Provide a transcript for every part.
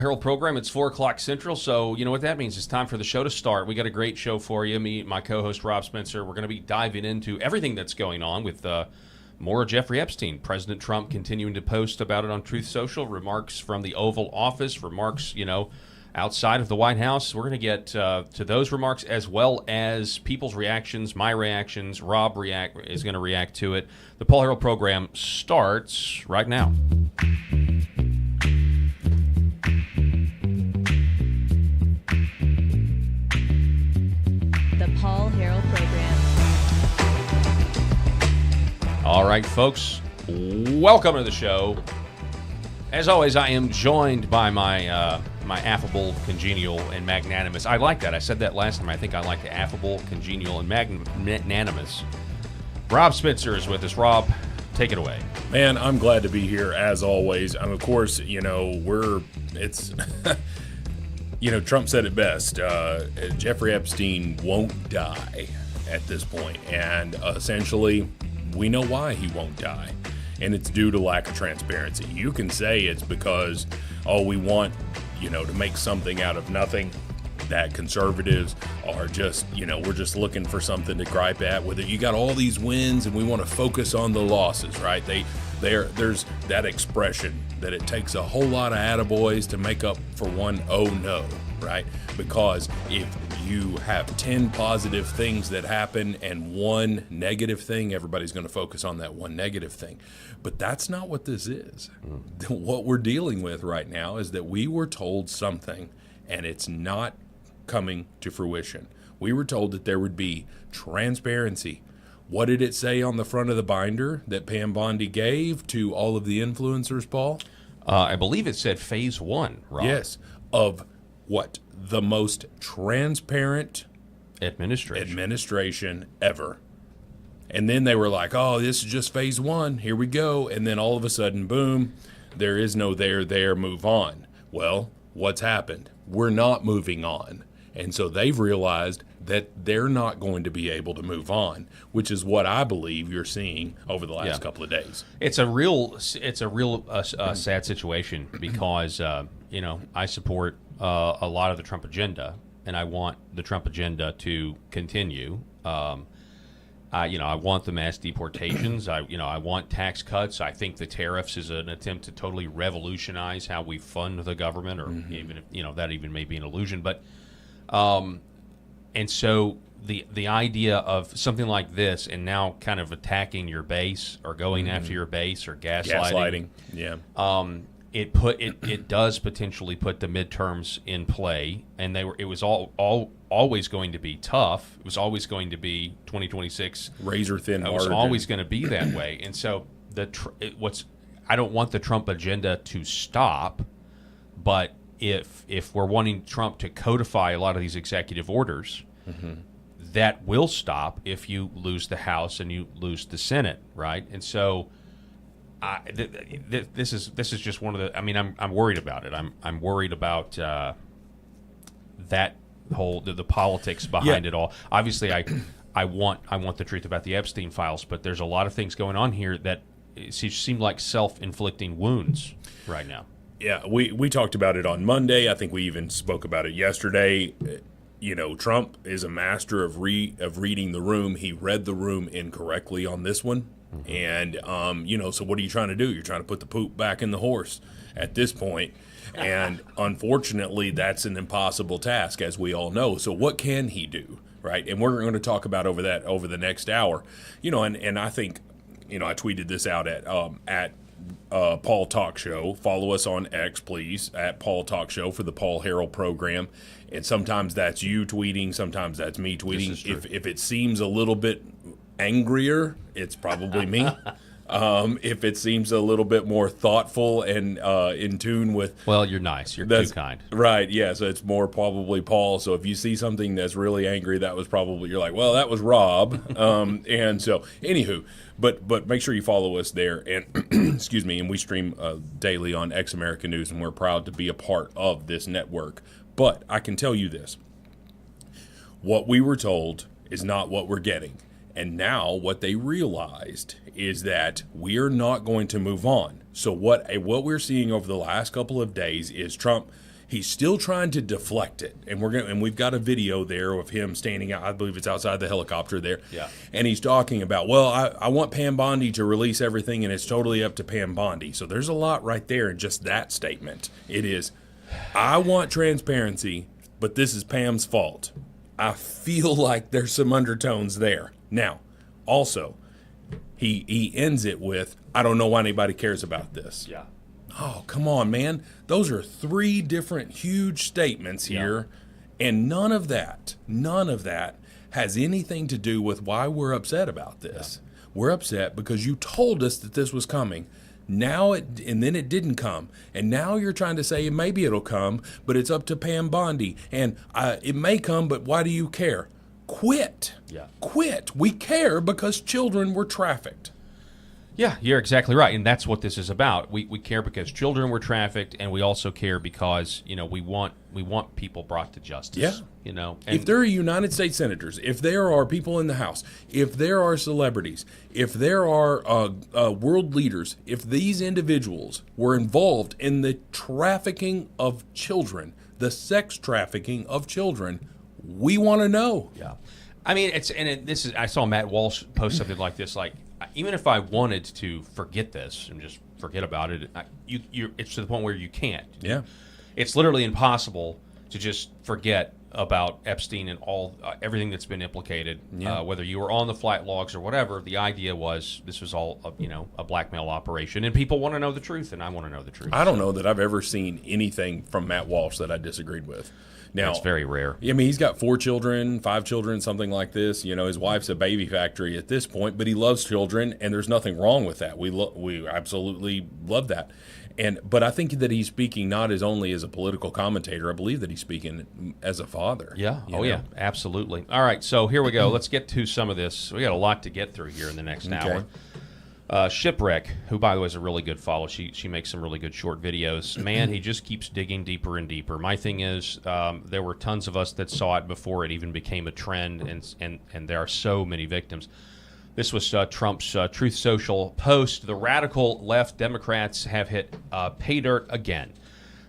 Harrell program. It's 4 o'clock Central, so you know what that means. It's time for the show to start. We got a great show for you. Me, my co-host Rob Spencer. We're going to be diving into everything that's going on with more Jeffrey Epstein. President Trump continuing to post about it on Truth Social. Remarks from the Oval Office. Remarks, outside of the White House. We're going to get to those remarks as well as people's reactions, my reactions. Rob is going to react to it. The Paul Harrell program starts right now. Paul Harrell program. All right, folks, welcome to the show. As always, I am joined by my my affable, congenial, and magnanimous. I like that. I said that last time. I think I like the affable, congenial, and magnanimous. Rob Spencer is with us. Rob, take it away. Man, I'm glad to be here as always. Of course, Trump said it best. Jeffrey Epstein won't die at this point. And essentially, we know why he won't die. And it's due to lack of transparency. You can say it's because, we want, to make something out of nothing. That conservatives are just, we're just looking for something to gripe at with it. You got all these wins and we want to focus on the losses, right? There's that expression that it takes a whole lot of attaboys to make up for one oh no, right? Because if you have 10 positive things that happen and one negative thing, everybody's going to focus on that one negative thing. But that's not what this is. What we're dealing with right now is that we were told something and it's not coming to fruition. We were told that there would be transparency. What did it say on the front of the binder that Pam Bondi gave to all of the influencers, Paul? I believe it said phase 1, Rob. Yes, of what? The most transparent administration ever. And then they were like, this is just phase 1. Here we go. And then all of a sudden, boom, there is no there, move on. Well, what's happened? We're not moving on. And so they've realized that they're not going to be able to move on, which is what I believe you're seeing over the last couple of days. It's a real sad situation because, I support a lot of the Trump agenda, and I want the Trump agenda to continue. I want the mass deportations. I want tax cuts. I think the tariffs is an attempt to totally revolutionize how we fund the government, or even if, that even may be an illusion. But and so the idea of something like this, and now kind of attacking your base or going after your base or gaslighting. Yeah. It does potentially put the midterms in play, and it was always going to be tough. It was always going to be 2026 razor thin. It was always going to be that way, and so I don't want the Trump agenda to stop, but if we're wanting Trump to codify a lot of these executive orders, that will stop if you lose the House and you lose the Senate, right? And so. This is just one of the. I mean, I'm worried about it. I'm worried about that whole the politics behind it all. Obviously, I want the truth about the Epstein files, but there's a lot of things going on here that seem like self-inflicting wounds right now. Yeah, we talked about it on Monday. I think we even spoke about it yesterday. Trump is a master of reading the room. He read the room incorrectly on this one. And, so what are you trying to do? You're trying to put the poop back in the horse at this point. And unfortunately, that's an impossible task, as we all know. So what can he do, right? And we're going to talk about over the next hour. And I think, I tweeted this out at Paul Talk Show. Follow us on X, please, at Paul Talk Show for the Paul Harrell program. And sometimes that's you tweeting, sometimes that's me tweeting. If it seems a little bit angrier, it's probably me. If it seems a little bit more thoughtful and in tune with... Well, you're nice. You're too kind. Right, yeah, so it's more probably Paul. So if you see something that's really angry, that was probably... You're like, well, that was Rob. And so, anywho, but make sure you follow us there. And, excuse me, and we stream daily on X America News, and we're proud to be a part of this network. But I can tell you this. What we were told is not what we're getting. And now what they realized is that we are not going to move on. So what we're seeing over the last couple of days is Trump He's still trying to deflect it, and we've got a video there of him standing out. I believe it's outside the helicopter there. Yeah. And he's talking about, well, I want Pam Bondi to release everything, and it's totally up to Pam Bondi. So there's a lot right there in just that statement. It is, I want transparency, but this is Pam's fault. I feel like there's some undertones there. Now, also, he ends it with, I don't know why anybody cares about this. Yeah. Oh, come on, man. Those are 3 different huge statements here, and none of that has anything to do with why we're upset about this. Yeah. We're upset because you told us that this was coming. And then it didn't come. And now you're trying to say maybe it'll come, but it's up to Pam Bondi. And it may come, but why do you care? Quit. Yeah. Quit. We care because children were trafficked. Yeah, you're exactly right, and that's what this is about. We care because children were trafficked, and we also care because we want people brought to justice. Yeah. And if there are United States senators, if there are people in the House, if there are celebrities, if there are world leaders, if these individuals were involved in the trafficking of children, the sex trafficking of children, we want to know. Yeah, I mean I saw Matt Walsh post something like this, like, even if I wanted to forget this and just forget about it, it's to the point where you can't. Yeah. It's literally impossible to just forget about Epstein and everything that's been implicated, whether you were on the flight logs or whatever. The idea was this was all a blackmail operation, and people want to know the truth, and I want to know the truth. I don't know that I've ever seen anything from Matt Walsh that I disagreed with. Now, it's very rare. I mean, he's got 4 children, 5 children, something like this. His wife's a baby factory at this point, but he loves children, and there's nothing wrong with that. We absolutely love that. But I think that he's speaking not as only as a political commentator. I believe that he's speaking as a father. Yeah. Yeah, absolutely. All right, so here we go. Let's get to some of this. We got a lot to get through here in the next hour. Shipwreck, who, by the way, is a really good follow. She makes some really good short videos. Man, he just keeps digging deeper and deeper. My thing is, there were tons of us that saw it before it even became a trend, and there are so many victims. This was Trump's Truth Social post. The radical left Democrats have hit pay dirt again.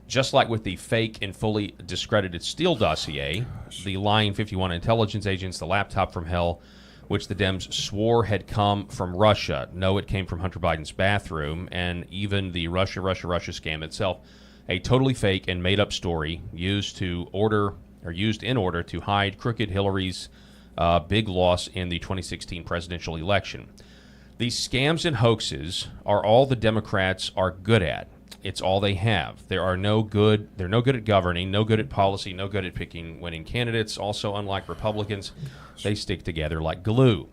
Just like with the fake and fully discredited Steele dossier, the lying 51 intelligence agents, the laptop from hell, which the Dems swore had come from Russia. No, it came from Hunter Biden's bathroom, and even the Russia scam itself, a totally fake and made-up story used in order to hide crooked Hillary's big loss in the 2016 presidential election. These scams and hoaxes are all the Democrats are good at. It's all they have. They're no good at governing, no good at policy, no good at picking winning candidates. Also, unlike Republicans, they stick together like glue.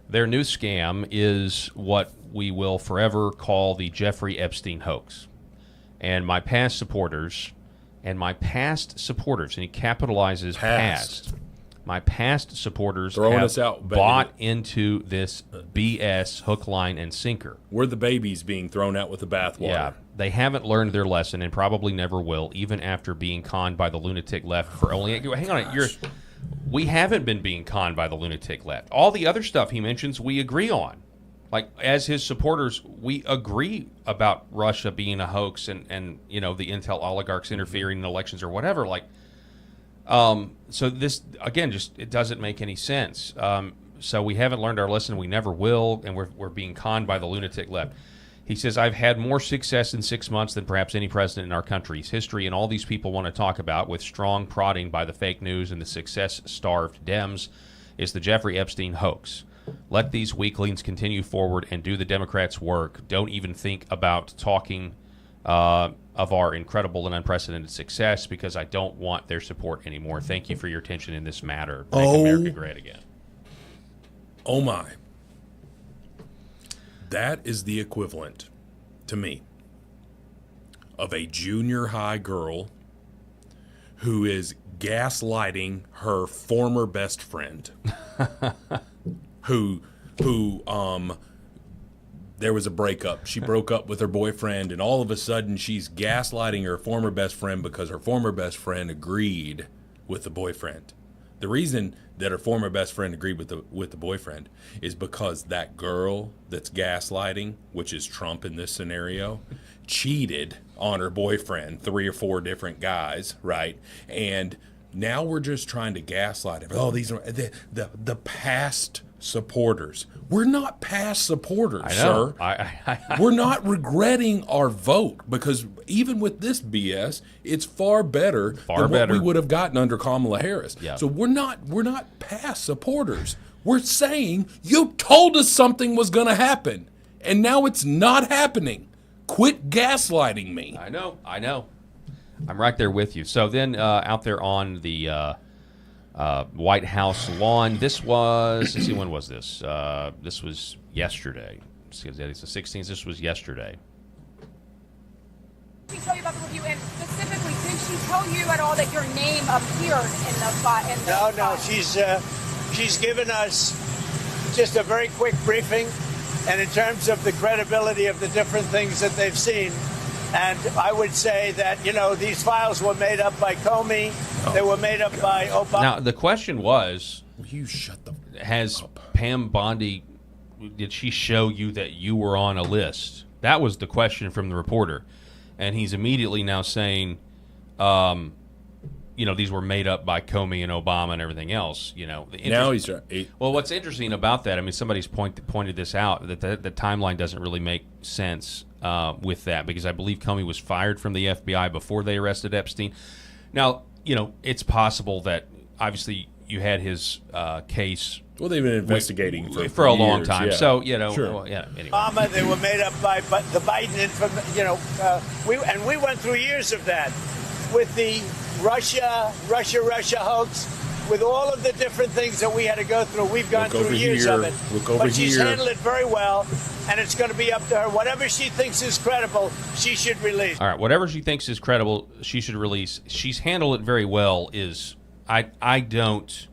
Their new scam is what we will forever call the Jeffrey Epstein hoax. And my past supporters, and he capitalizes past. My past supporters bought into this BS hook, line, and sinker. We're the babies being thrown out with the bathwater. Yeah, they haven't learned their lesson and probably never will, even after being conned by the lunatic left for only... Hang on, we haven't been being conned by the lunatic left. All the other stuff he mentions, we agree on. Like, as his supporters, we agree about Russia being a hoax and the intel oligarchs interfering in elections or whatever. Like... So this, again, it doesn't make any sense. So we haven't learned our lesson. We never will. And we're being conned by the lunatic left. He says, I've had more success in 6 months than perhaps any president in our country's history. And all these people want to talk about, with strong prodding by the fake news and the success-starved Dems, is the Jeffrey Epstein hoax. Let these weaklings continue forward and do the Democrats' work. Don't even think about talking of our incredible and unprecedented success, because I don't want their support anymore. Thank you for your attention in this matter. Make America great again. Oh my. That is the equivalent, to me, of a junior high girl who is gaslighting her former best friend. who there was a breakup. She broke up with her boyfriend, and all of a sudden she's gaslighting her former best friend because her former best friend agreed with the boyfriend. The reason that her former best friend agreed with the boyfriend is because that girl that's gaslighting, which is Trump in this scenario, cheated on her boyfriend, 3 or 4 different guys, right? And now we're just trying to gaslight him. Oh, these are the past supporters. We're not past supporters, sir. We're not regretting our vote, because even with this BS, it's far better than what we would have gotten under Kamala Harris. Yeah. So we're not past supporters. We're saying you told us something was going to happen, and now it's not happening. Quit gaslighting me. I know. I'm right there with you. So then out there on the White House lawn, this was, let's see, when was this? This was yesterday. It's the 16th. This was yesterday. Did she tell you about the review? And specifically, did she tell you at all that your name appeared in the file? No. She's given us just a very quick briefing, and in terms of the credibility of the different things that they've seen. And I would say that, these files were made up by Comey. They were made up by Obama. Now, the question was, you shut the has up. Pam Bondi, did she show you that you were on a list? That was the question from the reporter. And he's immediately now saying, these were made up by Comey and Obama and everything else. Now he's right. Well, what's interesting about that, I mean, somebody's pointed this out, that the timeline doesn't really make sense with that, because I believe Comey was fired from the FBI before they arrested Epstein. Now, it's possible that obviously you had his case. Well, they've been investigating for a long years, time. yeah. So, Sure. Well, yeah, anyway. Obama, they were made up by the Biden information. We went through years of that with the Russia hoax, with all of the different things that we had to go through. We've gone through years of it. But she's handled it very well, and it's going to be up to her. Whatever she thinks is credible, she should release. All right, whatever she thinks is credible, she should release. She's handled it very well. I don't,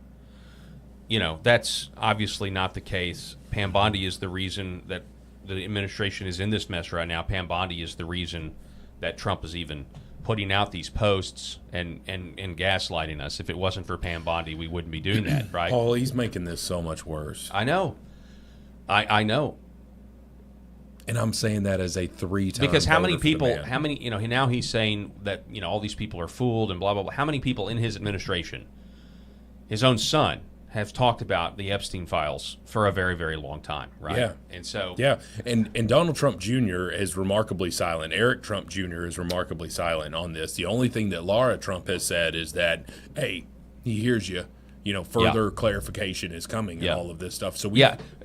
that's obviously not the case. Pam Bondi is the reason that the administration is in this mess right now. Pam Bondi is the reason that Trump is even putting out these posts and gaslighting us. If it wasn't for Pam Bondi, we wouldn't be doing that, right? Paul, he's making this so much worse. I know. I know. And I'm saying that as a 3-time because how many voter for the people? man. How many? Now he's saying that all these people are fooled and blah blah blah. How many people in his administration, his own son, have talked about the Epstein files for a very, very long time, right? Yeah. And so and Donald Trump Jr. is remarkably silent. Eric Trump Jr. is remarkably silent on this. The only thing that Laura Trump has said is that, hey, he hears you. Further clarification is coming and all of this stuff. So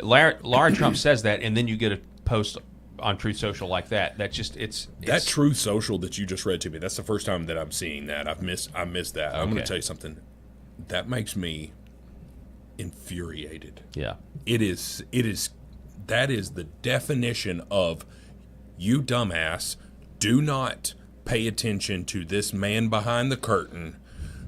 Laura Trump says that, and then you get a post on Truth Social like that. That's just it's that Truth Social that you just read to me. That's the first time that I'm seeing that. I missed that. Okay. I'm going to tell you something. That makes me infuriated. Yeah. It is that is the definition of, you dumbass, do not pay attention to this man behind the curtain.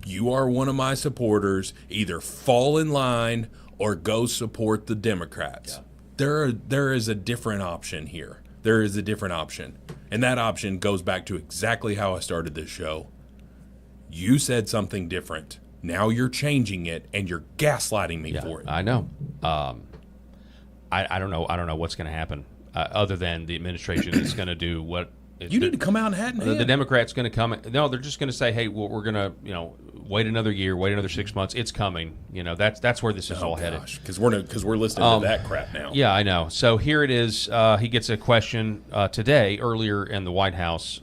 You are one of my supporters. Either fall in line or go support the Democrats. Yeah. There is a different option here. There is a different option. And that option goes back to exactly how I started this show. You said something different. Now you're changing it, and you're gaslighting me for it. I know. I don't know. I don't know what's going to happen other than the administration is going to do what. You need to come out and hat in hand. The Democrats going to come. No, they're just going to say, "Hey, well, we're going to, wait another year, wait another 6 months. It's coming." That's where this is all headed. Because we're listening to that crap now. Yeah, I know. So here it is. He gets a question today, earlier in the White House.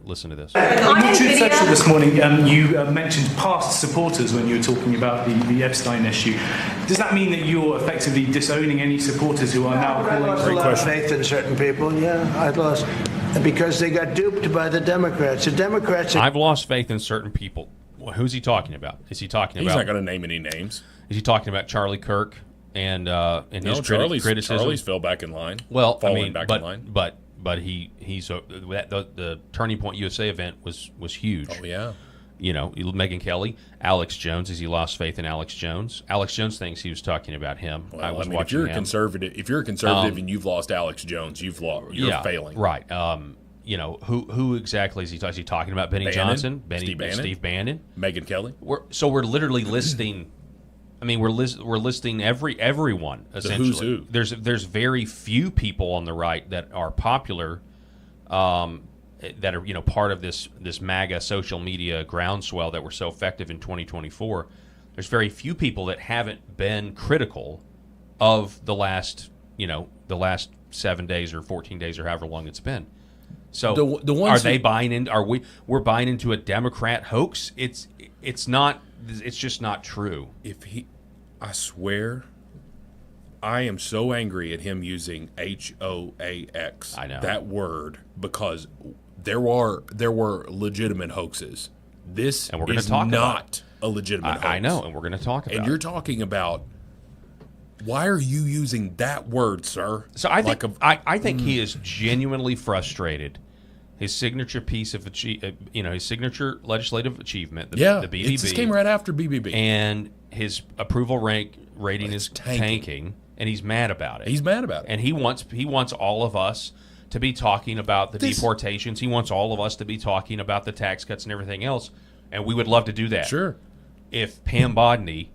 Listen to this. On your Truth Social this morning, you mentioned past supporters when you were talking about the Epstein issue. Does that mean that you're effectively disowning any supporters who are now calling? I lost a lot of faith in certain people. Yeah, I've lost, because they got duped by the Democrats. The Democrats. I've lost faith in certain people. Well, who's he talking about? Is he talking about? He's not going to name any names. Is he talking about Charlie Kirk and his criticism? Charlie's fell back in line. Well, in line. But he's the Turning Point USA event was huge. Oh yeah. Megyn Kelly, Alex Jones. Has he lost faith in Alex Jones? Alex Jones thinks he was talking about him. Well, I was watching if you're him. If you're a conservative and you've lost Alex Jones, you're failing. Right. Who exactly is he talking? Is he talking about Benny Bannon, Johnson, Steve Bannon, Steve Bannon, Megyn Kelly? We're literally listing I mean, we're listing everyone essentially. who's who. There's very few people on the right that are popular, that are part of this MAGA social media groundswell that were so effective in 2024. There's very few people that haven't been critical of the last 7 days or 14 days or however long it's been. So the ones are they buying in? We're buying into a Democrat hoax? It's not. It's just not true. I swear, I am so angry at him using HOAX. I know that word, because there were legitimate hoaxes. This and we're is talk not a legitimate hoax. I know, and we're going to talk about. And you're talking about. Why are you using that word, sir? So I think I think he is genuinely frustrated. His signature piece of his signature legislative achievement, the BBB, it just came right after BBB, and his approval rating is tanking, and he's mad about it. He's mad about it, and he wants all of us to be talking about the deportations. He wants all of us to be talking about the tax cuts and everything else, and we would love to do that. Sure. If Pam Bodney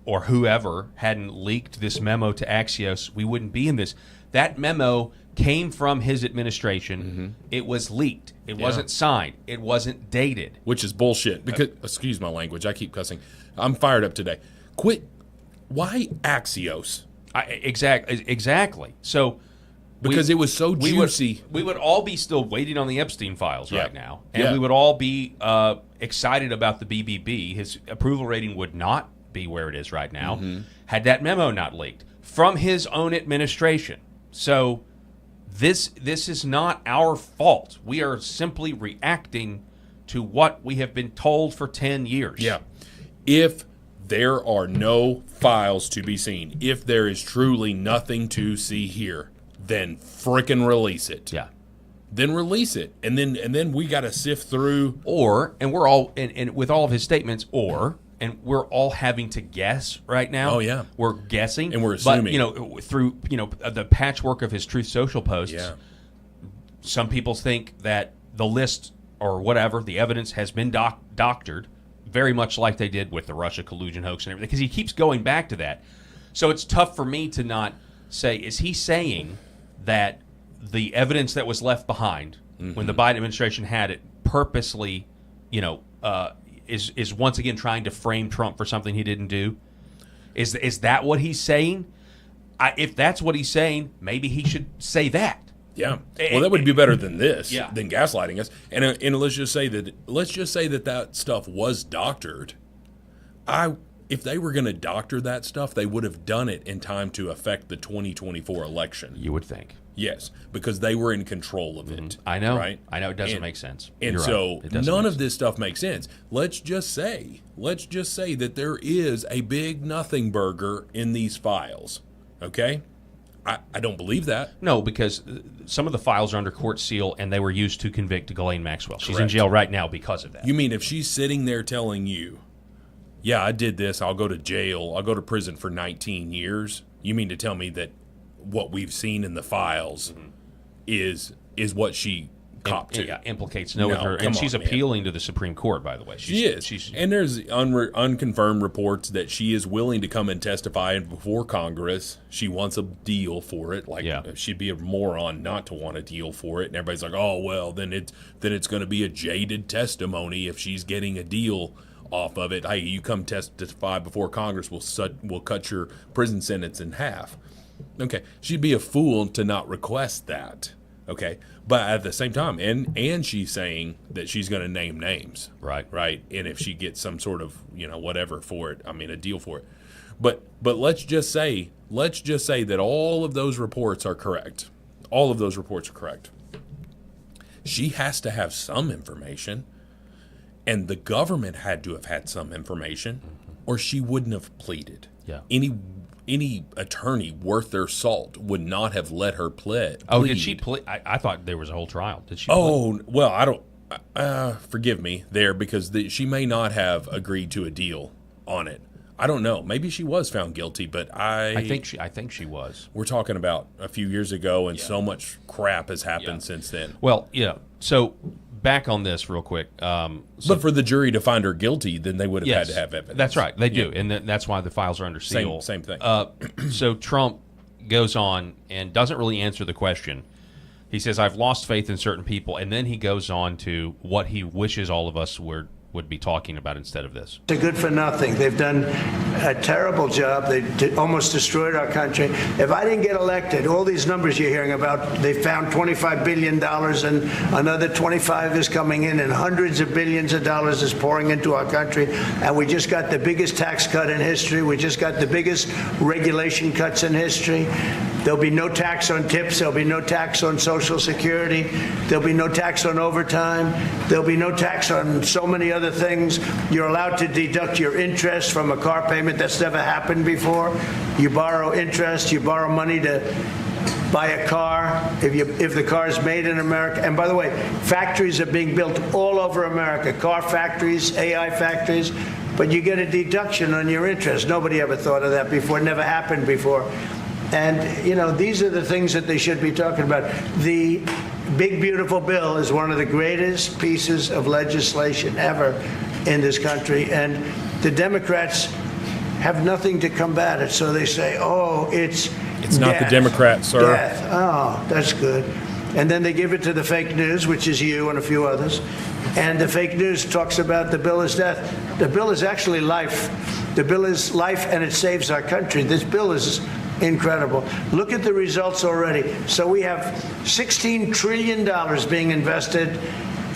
or whoever hadn't leaked this memo to Axios, we wouldn't be in this. That memo came from his administration. Mm-hmm. It was leaked. It wasn't signed. It wasn't dated. Which is bullshit. Because excuse my language. I keep cussing. I'm fired up today. Quit. Why Axios? Exactly. So because it was so juicy. We would all be still waiting on the Epstein files right now. And Yeah. we would all be excited about the BBB. His approval rating would not be where it is right now had that memo not leaked from his own administration. So this is not our fault. We are simply reacting to what we have been told for 10 years. Yeah. If there are no files to be seen, if there is truly nothing to see here, then frickin' release it. Yeah. Then release it. And then we got to sift through. And we're all and with all of his statements and we're all having to guess right now. Oh, yeah. We're guessing. And we're assuming. But, through, the patchwork of his Truth Social posts, some people think that the list or whatever, the evidence has been doctored, very much like they did with the Russia collusion hoax and everything, because he keeps going back to that. So it's tough for me to not say, is he saying that the evidence that was left behind when the Biden administration had it purposely, is once again trying to frame Trump for something he didn't do? Is that what he's saying? If that's what he's saying, maybe he should say that. Yeah. Well, that would be better than this, Yeah. than gaslighting us. And let's just say that stuff was doctored. If they were going to doctor that stuff, they would have done it in time to affect the 2024 election. You would think. Yes, because they were in control of it. I know. Right? I know it doesn't make sense. And You're so right. none of this stuff makes sense. Let's just say that there is a big nothing burger in these files. Okay? I don't believe that. No, because some of the files are under court seal, and they were used to convict Ghislaine Maxwell. She's in Correct. jail right now because of that. You mean if she's sitting there telling you, yeah, I did this, I'll go to jail, I'll go to prison for 19 years, you mean to tell me that what we've seen in the files is what she copped to? Yeah, implicates no with her. come And she's on, man. appealing to the Supreme Court, by the way. She is. And there's unconfirmed reports that she is willing to come and testify before Congress. She wants a deal for it. She'd be a moron not to want a deal for it. And everybody's like, oh, well, then it's going to be a jaded testimony if she's getting a deal off of it. Hey, you come testify before Congress, we'll cut your prison sentence in half. Okay, she'd be a fool to not request that. Okay, but at the same time, and she's saying that she's going to name names, Right. And if she gets some sort of whatever for it, a deal for it. But let's just say that all of those reports are correct. All of those reports are correct. She has to have some information, and the government had to have had some information, or she wouldn't have pleaded. Yeah. Any attorney worth their salt would not have let her plead. Oh, did she plead? I thought there was a whole trial. Did she plead? Oh, well, I don't. Forgive me there, because she may not have agreed to a deal on it. I don't know. Maybe she was found guilty, but I think she was. We're talking about a few years ago, and so much crap has happened since then. Well, yeah. So back on this real quick. But for the jury to find her guilty, then they would have had to have evidence. That's right. They do, and that's why the files are under seal. Same thing. So Trump goes on and doesn't really answer the question. He says, "I've lost faith in certain people," and then he goes on to what he wishes all of us would be talking about instead of this. They're good for nothing. They've done a terrible job. They almost destroyed our country. If I didn't get elected, all these numbers you're hearing about, they found $25 billion and another 25 is coming in and hundreds of billions of dollars is pouring into our country. And we just got the biggest tax cut in history. We just got the biggest regulation cuts in history. There'll be no tax on tips. There'll be no tax on Social Security. There'll be no tax on overtime. There'll be no tax on so many other things. You're allowed to deduct your interest from a car payment. That's never happened before. You borrow interest. You borrow money to buy a car if the car is made in America. And by the way, factories are being built all over America. Car factories, AI factories. But you get a deduction on your interest. Nobody ever thought of that before. Never happened before. And, you know, these are the things that they should be talking about. The big, beautiful bill is one of the greatest pieces of legislation ever in this country. And the Democrats have nothing to combat it. So they say, oh, it's not the Democrats, sir. Death. Oh, that's good. And then they give it to the fake news, which is you and a few others. And the fake news talks about the bill is death. The bill is actually life. The bill is life, and it saves our country. This bill is incredible. Look at the results already. So we have $16 trillion being invested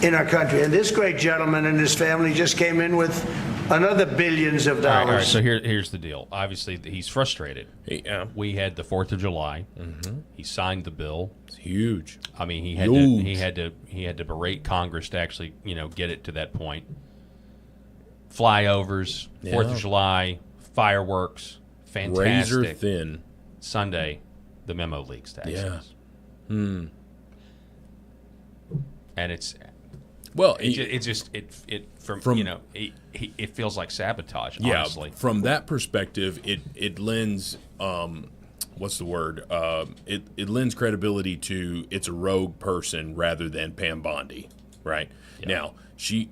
in our country. And this great gentleman and his family just came in with another billions of dollars. All right, so here's the deal. Obviously, he's frustrated. Yeah. We had the 4th of July. Mm-hmm. He signed the bill. It's huge. I mean, he had to berate Congress to actually, get it to that point. Flyovers, 4th of July, fireworks, fantastic. Razor thin. Sunday, the memo leaks to access. Yeah. And it's it feels like sabotage. Honestly. From that perspective, it lends what's the word? It lends credibility to it's a rogue person rather than Pam Bondi, right? Yeah. Now she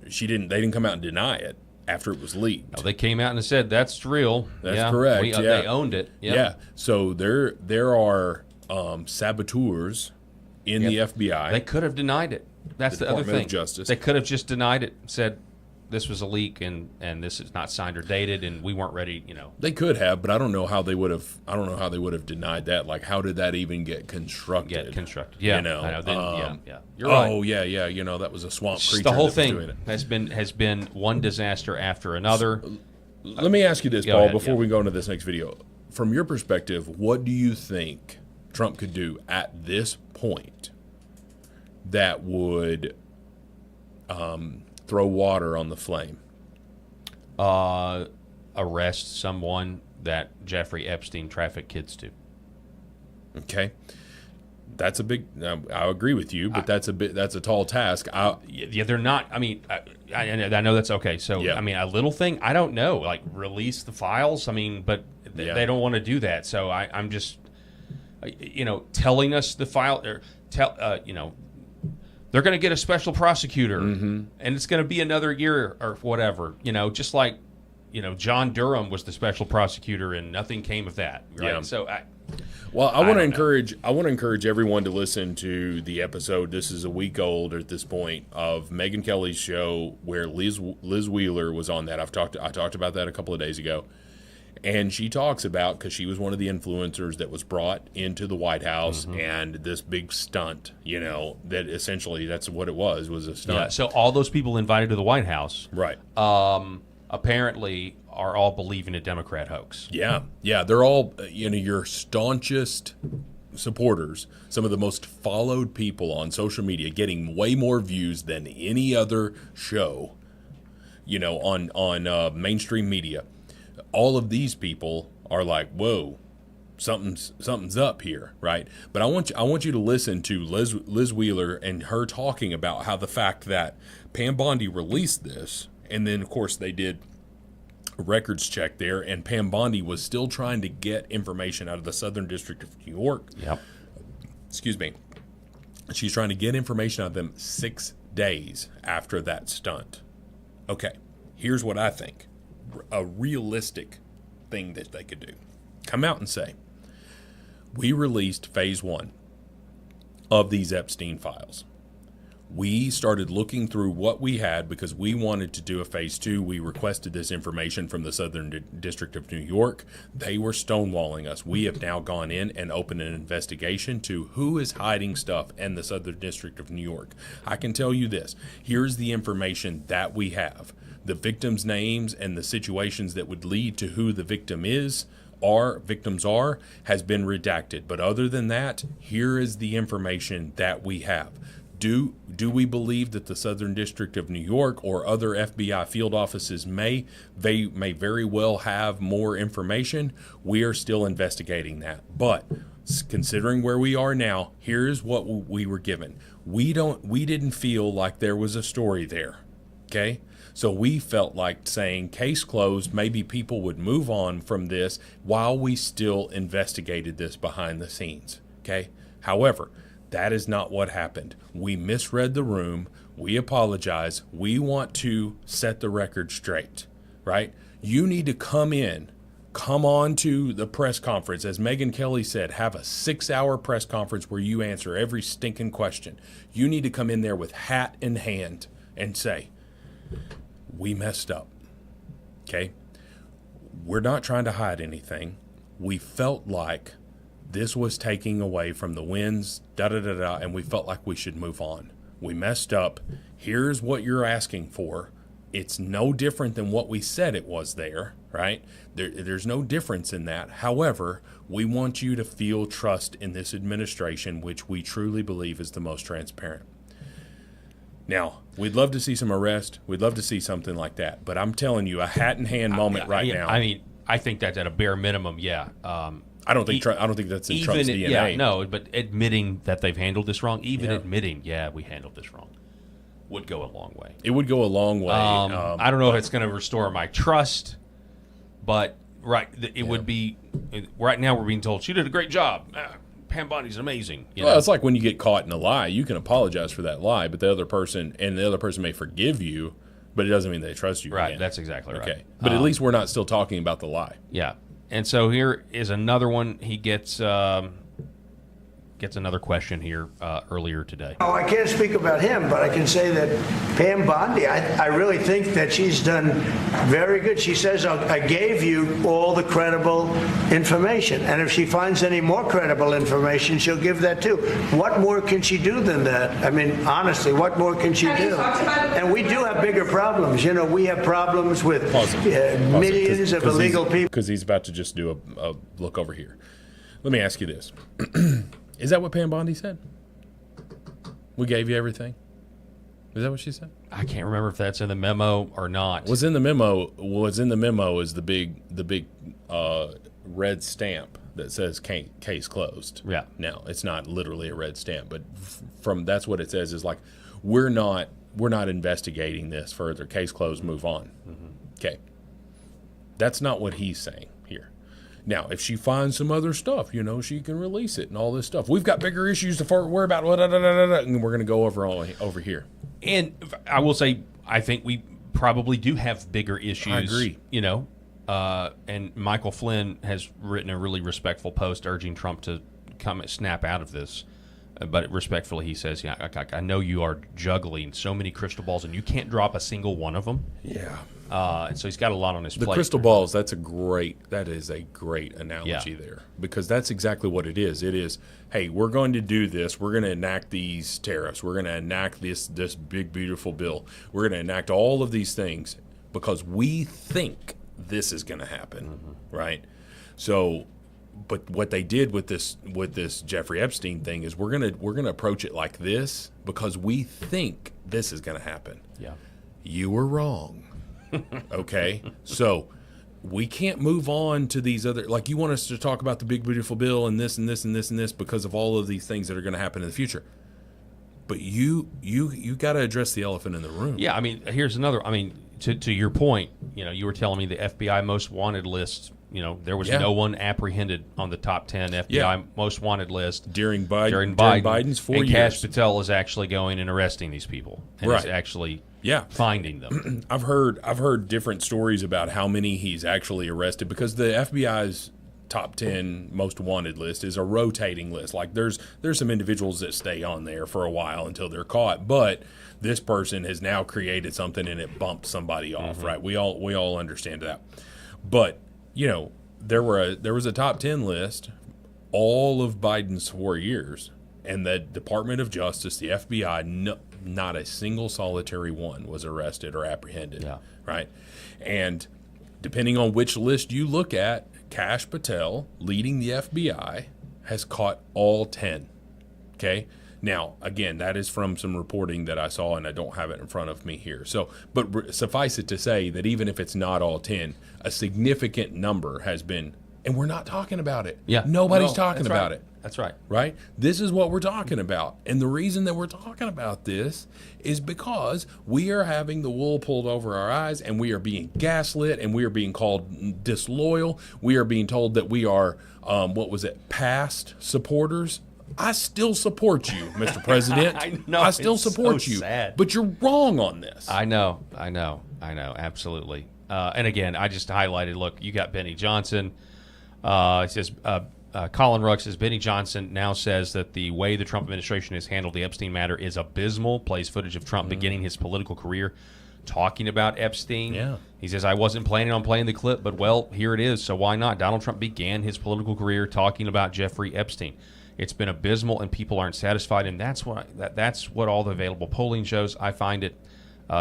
didn't. They didn't come out and deny it after it was leaked. No, they came out and said that's real. That's correct. They owned it. Yep. Yeah. So there are saboteurs in the FBI. They could have denied it. That's the other thing. Of Justice. They could have just denied it, said this was a leak and this is not signed or dated, and we weren't ready. They could have, but I don't know how they would have. I don't know how they would have denied that. Like, how did that even get constructed? Yeah, I know. You're right. Oh yeah. That was a swamp creature. The whole thing has been one disaster after another. Let me ask you this, Paul, before we go into this next video. From your perspective, what do you think Trump could do at this point that would throw water on the flame? Arrest someone that Jeffrey Epstein trafficked kids to. Okay, that's a big. I agree with you, but that's a tall task. They're not. I mean, I know that's okay. So I mean, a little thing. I don't know. Like release the files. I mean, but they don't want to do that. So I'm just, telling us the file or they're going to get a special prosecutor, and it's going to be another year or whatever. Just like, John Durham was the special prosecutor, and nothing came of that. Right? Yeah. So, I want to encourage everyone to listen to the episode. This is a week old at this point of Megyn Kelly's show where Liz Wheeler was on that. I talked about that a couple of days ago. And she talks about, because she was one of the influencers that was brought into the White House and this big stunt, that essentially that's what it was a stunt. Yeah, so all those people invited to the White House, right? Apparently are all believing a Democrat hoax. Yeah. They're all, your staunchest supporters, some of the most followed people on social media, getting way more views than any other show, on mainstream media. All of these people are like, whoa, something's up here, right? But I want you to listen to Liz Wheeler and her talking about how the fact that Pam Bondi released this, and then of course they did a records check there, and Pam Bondi was still trying to get information out of the Southern District of New York. Yep. Excuse me. She's trying to get information out of them 6 days after that stunt. Okay, here's what I think. A realistic thing that they could do. Come out and say, we released phase 1 of these Epstein files. We started looking through what we had because we wanted to do a phase 2. We requested this information from the Southern District of New York. They were stonewalling us. We have now gone in and opened an investigation to who is hiding stuff in the Southern District of New York. I can tell you this. Here's the information that we have. The victims' names and the situations that would lead to who the victims are, has been redacted. But other than that, here is the information that we have. Do we believe that the Southern District of New York or other FBI field offices may very well have more information? We are still investigating that. But considering where we are now, here's what we were given. We didn't feel like there was a story there. Okay? So we felt like saying case closed, maybe people would move on from this while we still investigated this behind the scenes. Okay? However, that is not what happened. We misread the room. We apologize. We want to set the record straight, right? You need to come on to the press conference. As Megyn Kelly said, have a 6-hour press conference where you answer every stinking question. You need to come in there with hat in hand and say, we messed up, okay? We're not trying to hide anything. We felt like this was taking away from the wins, and we felt like we should move on. We messed up. Here's what you're asking for. It's no different than what we said it was there, right? There's no difference in that. However, we want you to feel trust in this administration, which we truly believe is the most transparent. Now, we'd love to see some arrest. We'd love to see something like that. But I'm telling you, a hat-in-hand moment now. I mean, I think that's at a bare minimum, yeah. I don't think that's in Trump's DNA. Yeah, no, but admitting that they've handled this wrong, admitting, we handled this wrong, would go a long way. It would go a long way. I don't know if it's going to restore my trust, but it would be. Right now, we're being told she did a great job. Pam Bondi's amazing. Well, it's like when you get caught in a lie, you can apologize for that lie, but the other person may forgive you, but it doesn't mean they trust you. Right, again. that's exactly right. Okay, but at least we're not still talking about the lie. Yeah. And so here is another one. He gets another question here earlier today. Oh, I can't speak about him, but I can say that Pam Bondi, I really think that she's done very good. She says, I gave you all the credible information. And if she finds any more credible information, she'll give that too. What more can she do than that? I mean, honestly, what more can she do? And we do have bigger problems. You know, we have problems with millions of illegal people. Because he's about to just do a look over here. Let me ask you this. Is that what Pam Bondi said? We gave you everything? Is that what she said? I can't remember if that's in the memo or not. What's in the memo is the big red stamp that says case closed. Yeah. Now, it's not literally a red stamp, but that's what it says is like we're not investigating this further. Case closed, move on. Mm-hmm. Okay. That's not what he's saying here. Now, if she finds some other stuff, she can release it and all this stuff. We've got bigger issues to worry about, and we're going to go over here. And I will say, I think we probably do have bigger issues. I agree. And Michael Flynn has written a really respectful post urging Trump to snap out of this. But respectfully, he says, I know you are juggling so many crystal balls, and you can't drop a single one of them. Yeah. And so he's got a lot on his plate. The crystal balls, that is a great analogy there. Because that's exactly what it is. It is, hey, we're going to do this. We're going to enact these tariffs. We're going to enact this big, beautiful bill. We're going to enact all of these things because we think this is going to happen, right? So, but what they did with this Jeffrey Epstein thing is we're gonna approach it like this because we think this is going to happen. Yeah. You were wrong. Okay, so we can't move on to these other, like you want us to talk about the big beautiful bill and this and this and this and this because of all of these things that are going to happen in the future. But you got to address the elephant in the room. Yeah, I mean, here's another. I mean, to your point, you were telling me the FBI most wanted list there was no one apprehended on the top 10 FBI most wanted list during Biden. Biden's 4 and years. Kash Patel is actually going and arresting these people and is actually finding them. I've heard different stories about how many he's actually arrested, because the FBI's top 10 most wanted list is a rotating list. Like there's some individuals that stay on there for a while until they're caught, but this person has now created something and it bumped somebody off, right? We all understand that. But, there was a top 10 list all of Biden's 4 years, and the Department of Justice, the FBI, not a single solitary one was arrested or apprehended, right? And depending on which list you look at, Kash Patel, leading the FBI, has caught all 10, okay? Now, again, that is from some reporting that I saw, and I don't have it in front of me here. So, but suffice it to say that even if it's not all 10, a significant number has been, and we're not talking about it. Yeah. Nobody's talking about it. That's right. Right? This is what we're talking about. And the reason that we're talking about this is because we are having the wool pulled over our eyes, and we are being gaslit, and we are being called disloyal. We are being told that we are, past supporters. I still support you, Mr. President. I know. I still support so you. sad. But you're wrong on this. I know. Absolutely. And again, I just highlighted, look, you got Benny Johnson. It says, Colin Ruck says, Benny Johnson now says that the way the Trump administration has handled the Epstein matter is abysmal. Plays footage of Trump beginning his political career talking about Epstein. Yeah. He says, I wasn't planning on playing the clip, but, well, here it is. So why not? Donald Trump began his political career talking about Jeffrey Epstein. It's been abysmal, and people aren't satisfied, and that's what all the available polling shows. I find it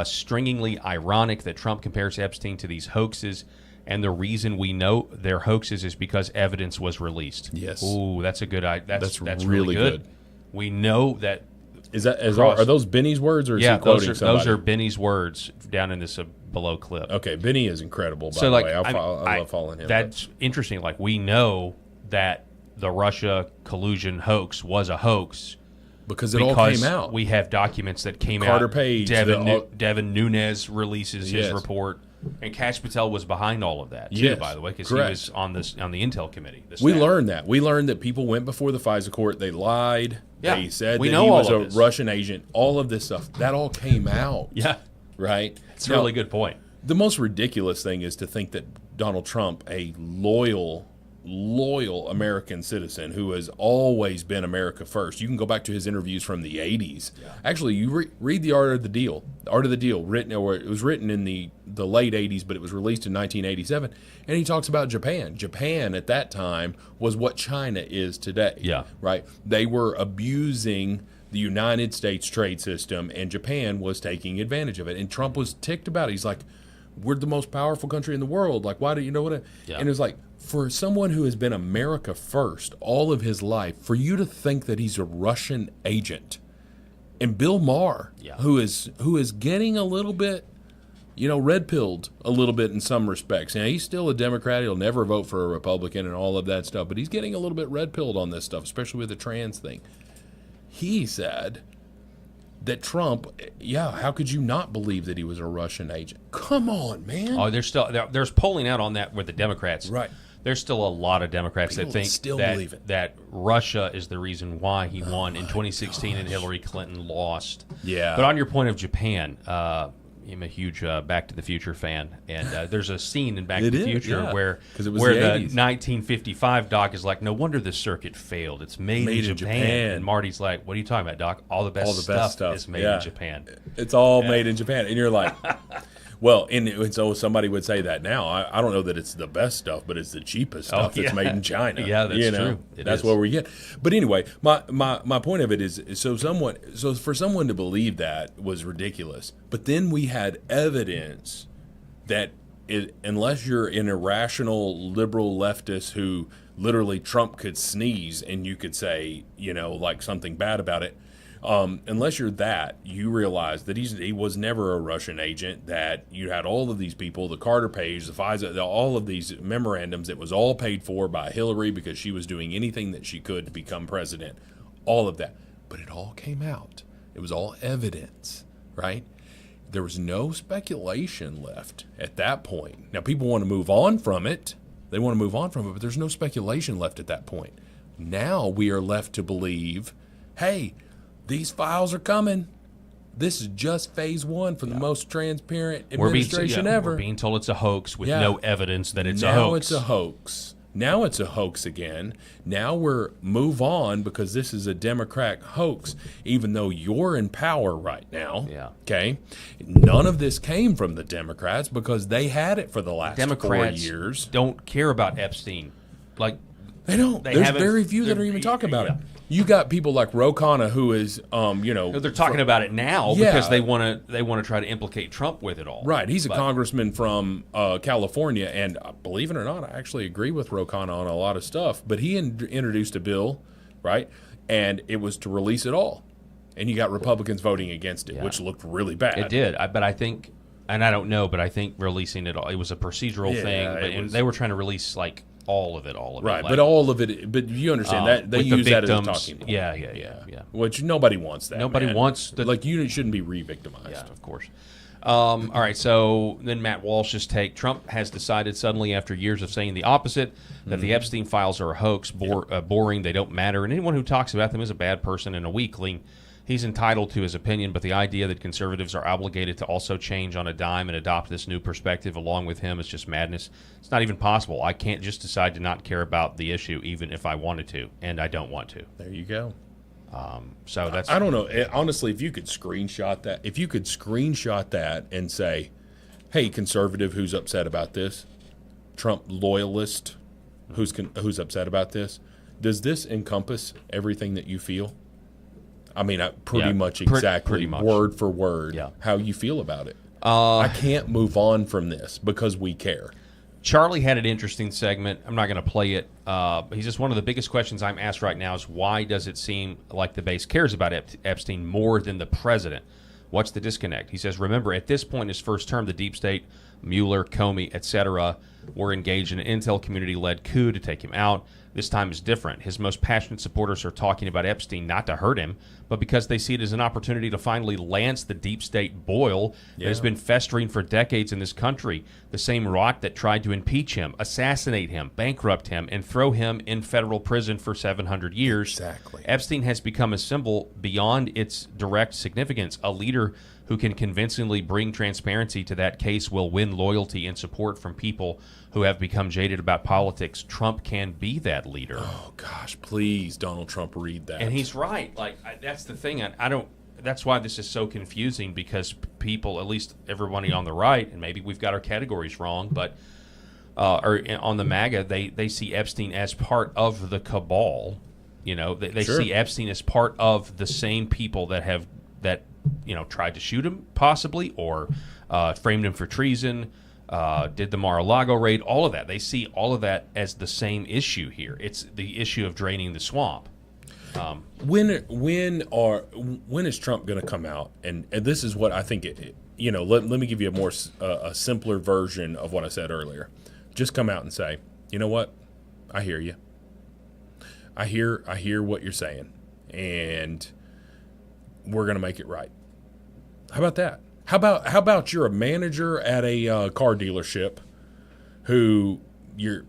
stringingly ironic that Trump compares Epstein to these hoaxes, and the reason we know they're hoaxes is because evidence was released. Yes. Ooh, that's a good idea. That's really good. We know that. Are those Benny's words, or is he quoting somebody? Those are Benny's words down in this below clip. Okay, Benny is incredible, by the way. I love following him. That's interesting. Like, we know that the Russia collusion hoax was a hoax because it all came out. We have documents that came Carter out. Page, Devin Nunes releases his report, and Kash Patel was behind all of that too. By the way, because he was on the Intel committee. We learned that. We learned that people went before the FISA court. They lied. Yeah. They said we that know he was all a of this. Russian agent. All of this stuff that all came out. Yeah, right. It's a really good point. The most ridiculous thing is to think that Donald Trump, a loyal American citizen who has always been America first. You can go back to his interviews from the 80s. Yeah. Actually, you read The Art of the Deal. The Art of the Deal, it was written in the late 80s, but it was released in 1987. And he talks about Japan. Japan at that time was what China is today. Yeah. Right? They were abusing the United States trade system, and Japan was taking advantage of it. And Trump was ticked about it. He's like, we're the most powerful country in the world. Like, why do you know what? And it's like, for someone who has been America first all of his life, for you to think that he's a Russian agent, and Bill Maher, who is getting a little bit, red-pilled a little bit in some respects. Now, he's still a Democrat. He'll never vote for a Republican and all of that stuff, but he's getting a little bit red-pilled on this stuff, especially with the trans thing. He said that Trump, how could you not believe that he was a Russian agent? Come on, man. Oh, there's polling out on that with the Democrats. Right. There's still a lot of Democrats that think that Russia is the reason why he won in 2016 and Hillary Clinton lost. Yeah. But on your point of Japan, I'm a huge Back to the Future fan, and there's a scene in Back to the Future where the 1955 Doc is like, no wonder the circuit failed. It's made in Japan. And Marty's like, what are you talking about, Doc? All the best stuff is made in Japan. It's all made in Japan. And you're like, well, and so somebody would say that now. I don't know that it's the best stuff, but it's the cheapest stuff that's made in China. Yeah, that's true. That's what we get. But anyway, my point of it is, so for someone to believe that was ridiculous. But then we had evidence that unless you're an irrational liberal leftist who literally Trump could sneeze and you could say, like something bad about it. Unless you're that, you realize that he was never a Russian agent, that you had all of these people, the Carter Page, the FISA, all of these memorandums that was all paid for by Hillary because she was doing anything that she could to become president, all of that. But it all came out. It was all evidence, right? There was no speculation left at that point. Now, people want to move on from it, They want to move on from it, but there's no speculation left at that point. Now we are left to believe, hey, these files are coming. This is just phase one for the most transparent administration ever. We're being told it's a hoax with no evidence that it's a now hoax. It's a hoax. Now it's a hoax again. Now we're move on because this is a Democrat hoax, even though you're in power right now. Yeah. Okay. None of this came from the Democrats because they had it for the last Democrats 4 years. Don't care about Epstein. Like they don't. There's very few that are even talking about it. You got people like Ro Khanna, who is, they're talking about it now because they want to try to implicate Trump with it all. Right. He's a congressman from California, and believe it or not, I actually agree with Ro Khanna on a lot of stuff. But he introduced a bill, right, and it was to release it all, and you got Republicans voting against it, which looked really bad. It did, but I think, and I don't know, but I think releasing it all, it was a procedural thing, and they were trying to release like. All of it. Right, like, but all of it. But you understand that they use that as a talking point. Yeah. Which nobody wants that. Nobody wants like you shouldn't be re-victimized. Yeah, of course. All right, so then Matt Walsh's take. Trump has decided suddenly, after years of saying the opposite, that the Epstein files are a hoax, boring, they don't matter, and anyone who talks about them is a bad person and a weakling. He's entitled to his opinion, but the idea that conservatives are obligated to also change on a dime and adopt this new perspective along with him is just madness. It's not even possible. I can't just decide to not care about the issue, even if I wanted to, and I don't want to. There you go. So that's. I don't know. Honestly, if you could screenshot that, and say, "Hey, conservative, who's upset about this? Trump loyalist, who's upset about this? Does this encompass everything that you feel?" I mean, pretty much exactly word for word how you feel about it. I can't move on from this because we care. Charlie had an interesting segment. I'm not going to play it. He says, one of the biggest questions I'm asked right now is why does it seem like the base cares about Epstein more than the president? What's the disconnect? He says, remember, at this point in his first term, the deep state, Mueller, Comey, etc., were engaged in an intel community-led coup to take him out. This time is different. His most passionate supporters are talking about Epstein not to hurt him, but because they see it as an opportunity to finally lance the deep state boil that has been festering for decades in this country. The same rot that tried to impeach him, assassinate him, bankrupt him, and throw him in federal prison for 700 years. Exactly. Epstein has become a symbol beyond its direct significance. A leader who can convincingly bring transparency to that case will win loyalty and support from people who have become jaded about politics. Trump can be that leader. Oh gosh, please, Donald Trump, read that. And he's right. That's the thing. I don't. That's why this is so confusing, because people, at least everybody on the right, and maybe we've got our categories wrong, but or on the MAGA, they see Epstein as part of the cabal. They see Epstein as part of the same people that tried to shoot him, possibly, or framed him for treason, did the Mar-a-Lago raid, all of that. They see all of that as the same issue here. It's the issue of draining the swamp. When is Trump going to come out? And this is what I think. Let me give you a simpler version of what I said earlier. Just come out and say, you know what? I hear you. I hear what you're saying, and we're going to make it right. How about that? How about you're a manager at a car dealership who you're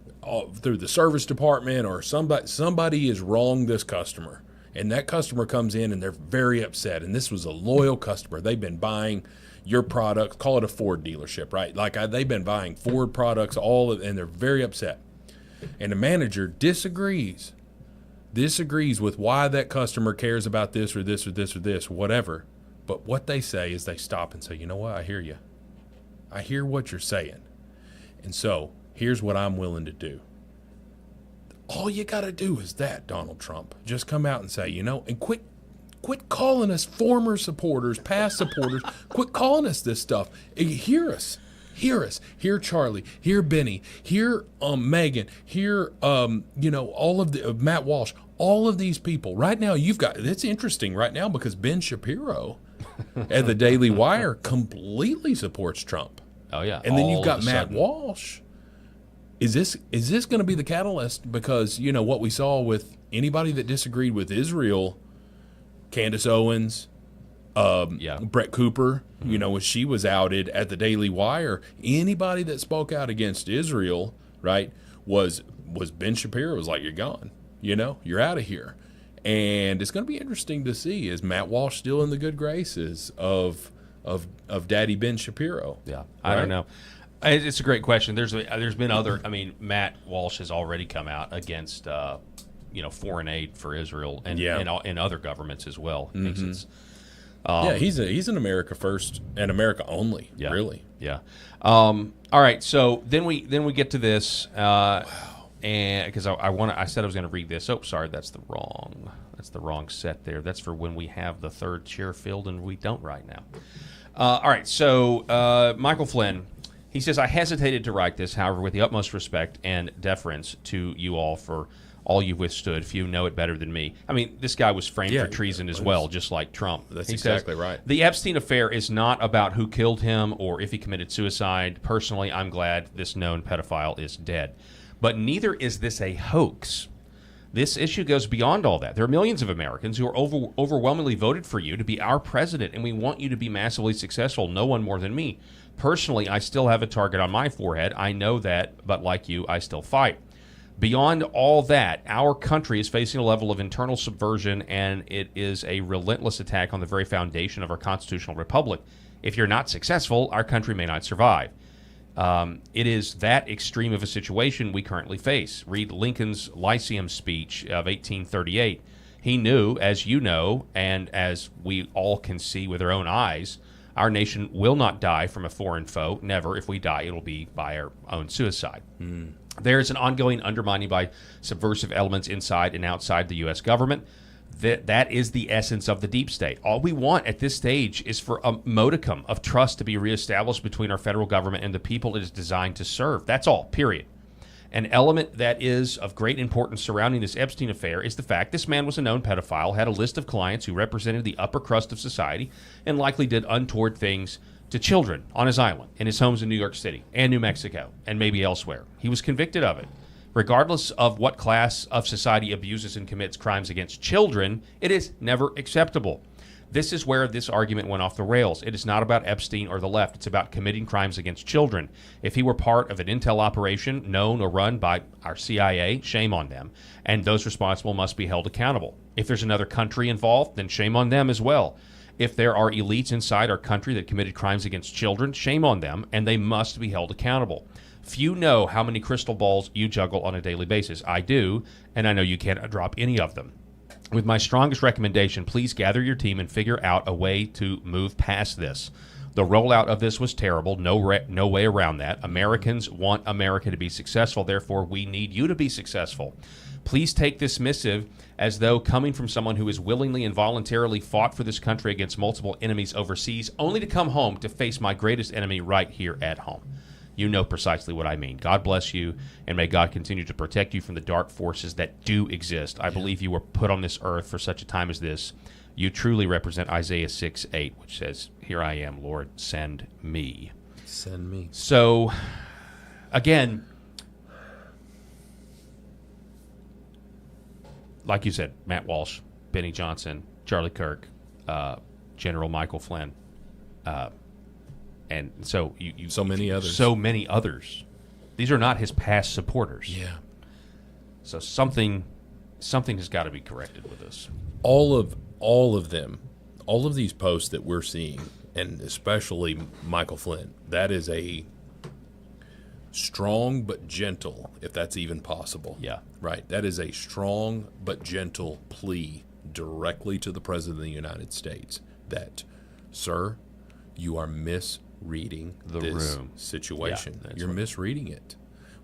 through the service department or somebody has wronged this customer, and that customer comes in and they're very upset, and this was a loyal customer. They've been buying your products. Call it a Ford dealership, right? They've been buying Ford products and they're very upset. And the manager disagrees with why that customer cares about this or this or this or this, whatever. But what they say is they stop and say, you know what, I hear you. I hear what you're saying. And so here's what I'm willing to do. All you got to do is that, Donald Trump. Just come out and say, and quit calling us former supporters, past supporters. Quit calling us this stuff. Hear us. Hear Charlie. Hear Benny. Hear Megan. Hear all of the Matt Walsh. All of these people. Right now, it's interesting right now because Ben Shapiro at the Daily Wire completely supports Trump. Oh yeah. And then you've got Matt Walsh. Is this going to be the catalyst? Because what we saw with anybody that disagreed with Israel, Candace Owens, Brett Cooper, when she was outed at the Daily Wire, anybody that spoke out against Israel, right, was Ben Shapiro was like, you're gone. You're out of here. And it's going to be interesting to see, is Matt Walsh still in the good graces of Daddy Ben Shapiro? Yeah, I don't know. It's a great question. There's been other. I mean, Matt Walsh has already come out against foreign aid for Israel and other governments as well. Thinks it's he's an America first and America only. Yeah. Really. Yeah. All right. So then we get to this. And because I said I was going to read this. Oh, sorry, that's the wrong set there. That's for when we have the third chair filled, and we don't right now. All right. So Michael Flynn. He says, I hesitated to write this, however, with the utmost respect and deference to you all for all you've withstood. Few know it better than me. I mean, this guy was framed for treason as well, just like Trump. That's exactly right. The Epstein affair is not about who killed him or if he committed suicide. Personally, I'm glad this known pedophile is dead. But neither is this a hoax. This issue goes beyond all that. There are millions of Americans who are overwhelmingly voted for you to be our president, and we want you to be massively successful, no one more than me. Personally, I still have a target on my forehead. I know that, but like you, I still fight. Beyond all that, our country is facing a level of internal subversion, and it is a relentless attack on the very foundation of our constitutional republic. If you're not successful, our country may not survive. It is that extreme of a situation we currently face. Read Lincoln's Lyceum speech of 1838. He knew, as you know, and as we all can see with our own eyes, our nation will not die from a foreign foe. Never. If we die, it'll be by our own suicide. There's an ongoing undermining by subversive elements inside and outside the U.S. government. That is the essence of the deep state. All we want at this stage is for a modicum of trust to be reestablished between our federal government and the people it is designed to serve. That's all, period. An element that is of great importance surrounding this Epstein affair is the fact this man was a known pedophile, had a list of clients who represented the upper crust of society, and likely did untoward things to children on his island, in his homes in New York City and New Mexico, and maybe elsewhere. He was convicted of it. Regardless of what class of society abuses and commits crimes against children, it is never acceptable. This is where this argument went off the rails. It is not about Epstein or the left. It's about committing crimes against children. If he were part of an intel operation known or run by our CIA, shame on them, and those responsible must be held accountable. If there's another country involved, then shame on them as well. If there are elites inside our country that committed crimes against children, shame on them, and they must be held accountable. Few know how many crystal balls you juggle on a daily basis. I do, and I know you can't drop any of them. With my strongest recommendation, please gather your team and figure out a way to move past this. The rollout of this was terrible. No way around that. Americans want America to be successful. Therefore, we need you to be successful. Please take this missive as though coming from someone who has willingly and voluntarily fought for this country against multiple enemies overseas, only to come home to face my greatest enemy right here at home. You know precisely what I mean. God bless you, and may God continue to protect you from the dark forces that do exist. I believe you were put on this earth for such a time as this. You truly represent Isaiah 6:8, which says, "Here I am, Lord, send me." Send me. So, again, like you said, Matt Walsh, Benny Johnson, Charlie Kirk, General Michael Flynn, and so so many others. So many others. These are not his past supporters. Yeah. So something has got to be corrected with this. All of them, all of these posts that we're seeing, and especially Michael Flynn, that is a strong but gentle, if that's even possible. Yeah. Right. That is a strong but gentle plea directly to the President of the United States that, sir, you are misreading this situation. Yeah, you're misreading it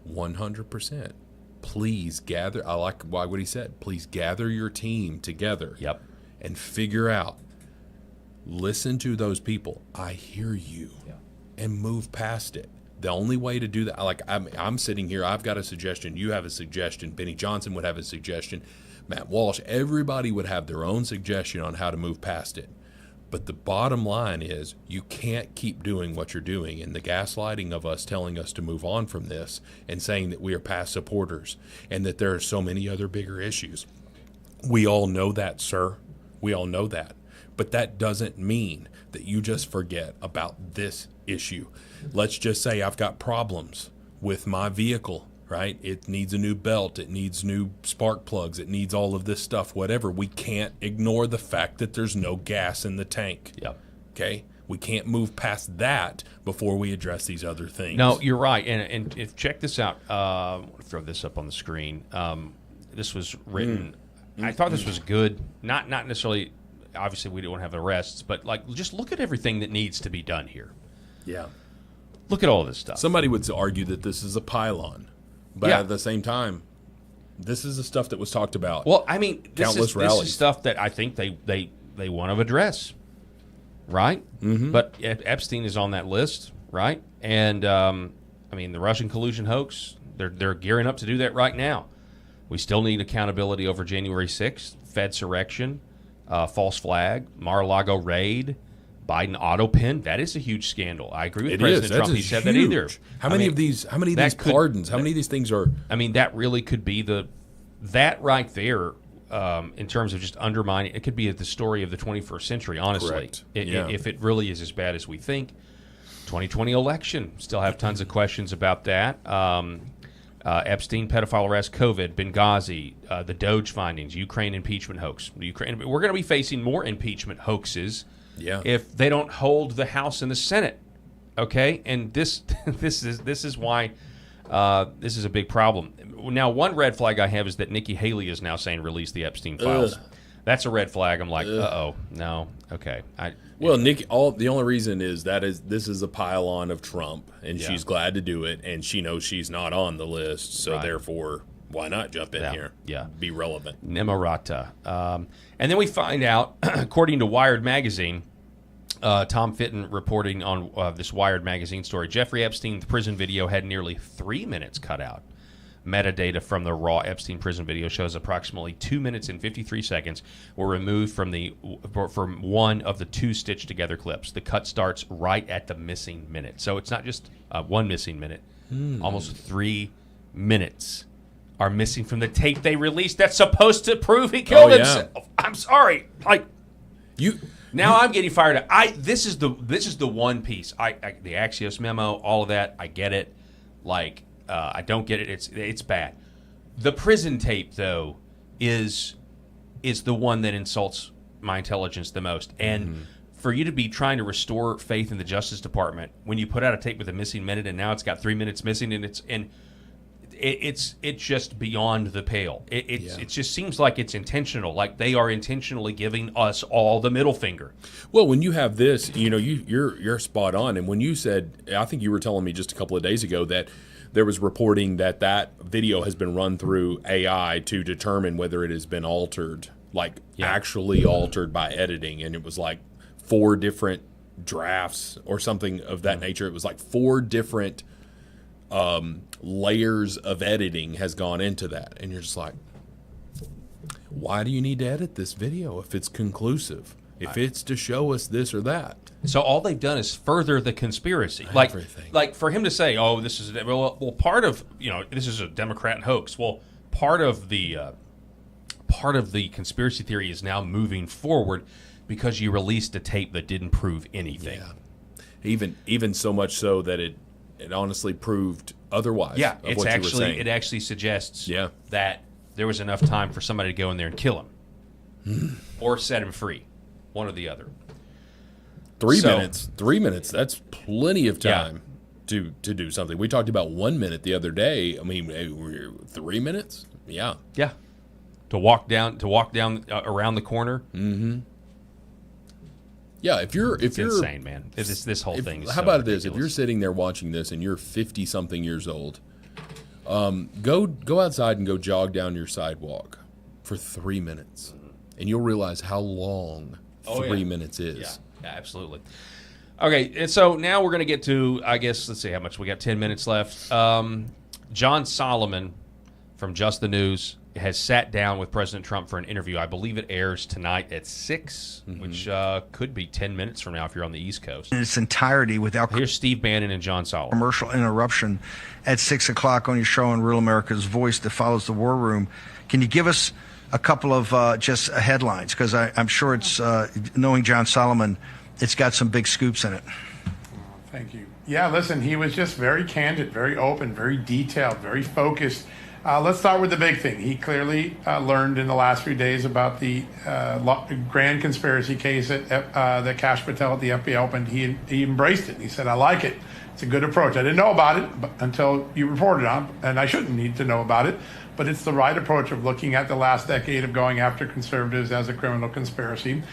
100%. Please gather. I like what he said. Please gather your team together. Yep. And figure out. Listen to those people. I hear you. Yeah. And move past it. The only way to do that, like I'm sitting here, I've got a suggestion. You have a suggestion. Benny Johnson would have a suggestion. Matt Walsh. Everybody would have their own suggestion on how to move past it. But the bottom line is you can't keep doing what you're doing, and the gaslighting of us telling us to move on from this and saying that we are past supporters and that there are so many other bigger issues. We all know that, sir. We all know that. But that doesn't mean that you just forget about this issue. Let's just say I've got problems with my vehicle right? It needs a new belt. It needs new spark plugs. It needs all of this stuff, whatever. We can't ignore the fact that there's no gas in the tank. Yep. Okay? We can't move past that before we address these other things. No, you're right. And if check this out. I'll throw this up on the screen. This was written. I thought this was good. Not necessarily. Obviously, we don't have arrests, but like, just look at everything that needs to be done here. Yeah. Look at all this stuff. Somebody would argue that this is a pylon, but at the same time, this is the stuff that was talked about. Well, I mean, this rallies. is stuff that I think they want to address, right? Mm-hmm. But Epstein is on that list, right? And I mean, the Russian collusion hoax, they're gearing up to do that right now. We still need accountability over January 6th, Fedsurrection, false flag, Mar-a-Lago raid, Biden auto pen. That is a huge scandal. I agree with President Trump. He said that either. How many of these pardons? How many of these things are? I mean, that really could be that right there. In terms of just undermining, it could be the story of the 21st century. Honestly, correct. If it really is as bad as we think. 2020 election, still have tons of questions about that. Epstein, pedophile arrest, COVID, Benghazi, the Doge findings, Ukraine impeachment hoax. We're going to be facing more impeachment hoaxes if they don't hold the House and the Senate. Okay, and this is why this is a big problem. Now, one red flag I have is that Nikki Haley is now saying release the Epstein files. That's a red flag. I'm like, no, okay. Nikki, the only reason is this is a pile-on of Trump, and she's glad to do it, and she knows she's not on the list, so therefore, why not jump in here? Yeah, be relevant. Nimarata. And then we find out, according to Wired magazine, Tom Fitton reporting on this Wired magazine story, Jeffrey Epstein's prison video had nearly 3 minutes cut out. Metadata from the raw Epstein prison video shows approximately 2 minutes and 53 seconds were removed from one of the two stitched together clips. The cut starts right at the missing minute. So it's not just one missing minute. Almost 3 minutes are missing from the tape they released that's supposed to prove he killed himself. I'm sorry. Now I'm getting fired up. This is the one piece. The Axios memo, all of that, I get it. I don't get it. It's bad. The prison tape, though, is the one that insults my intelligence the most. And for you to be trying to restore faith in the Justice Department when you put out a tape with a missing minute and now it's got 3 minutes missing and it's just beyond the pale. It just seems like it's intentional. Like they are intentionally giving us all the middle finger. Well, when you have this, you're spot on. And when you said, I think you were telling me just a couple of days ago that there was reporting that video has been run through AI to determine whether it has been altered, actually altered by editing. And it was like 4 different drafts or something of that nature. It was like 4 different layers of editing has gone into that. And you're just like, why do you need to edit this video if it's conclusive? If it's to show us this or that. So all they've done is further the conspiracy. Everything. Like for him to say, "Oh, this is part of this is a Democrat hoax." Well, part of the conspiracy theory is now moving forward because you released a tape that didn't prove anything. Yeah. Even so much so that it honestly proved otherwise. Yeah, of what you were saying. It actually suggests that there was enough time for somebody to go in there and kill him or set him free. One or the other. 3 minutes. 3 minutes. That's plenty of time to do something. We talked about 1 minute the other day. I mean, 3 minutes? Yeah. Yeah. To walk down around the corner. Mm-hmm. Yeah. If you're insane, man. This whole thing is. How about this? If you're sitting there watching this and you're 50-something years old, go outside and go jog down your sidewalk for 3 minutes, and you'll realize how long 3 minutes is. Yeah, absolutely. Okay, and so now we're going to get to, I guess, let's see how much we got. 10 minutes left. John Solomon from Just the News has sat down with President Trump for an interview. I believe it airs tonight at 6, which could be 10 minutes from now if you're on the East Coast. In its entirety without Here's Steve Bannon and John Solomon. Commercial interruption at 6 o'clock on your show on Real America's Voice that follows the War Room. Can you give us a couple of just headlines? Because I'm sure it's, knowing John Solomon, it's got some big scoops in it. Thank you. Yeah, listen, he was just very candid, very open, very detailed, very focused. Let's start with the big thing. He clearly learned in the last few days about the grand conspiracy case that Kash Patel at the FBI opened. He embraced it. He said, I like it. It's a good approach. I didn't know about it until you reported on it, and I shouldn't need to know about it. But it's the right approach of looking at the last decade of going after conservatives as a criminal conspiracy.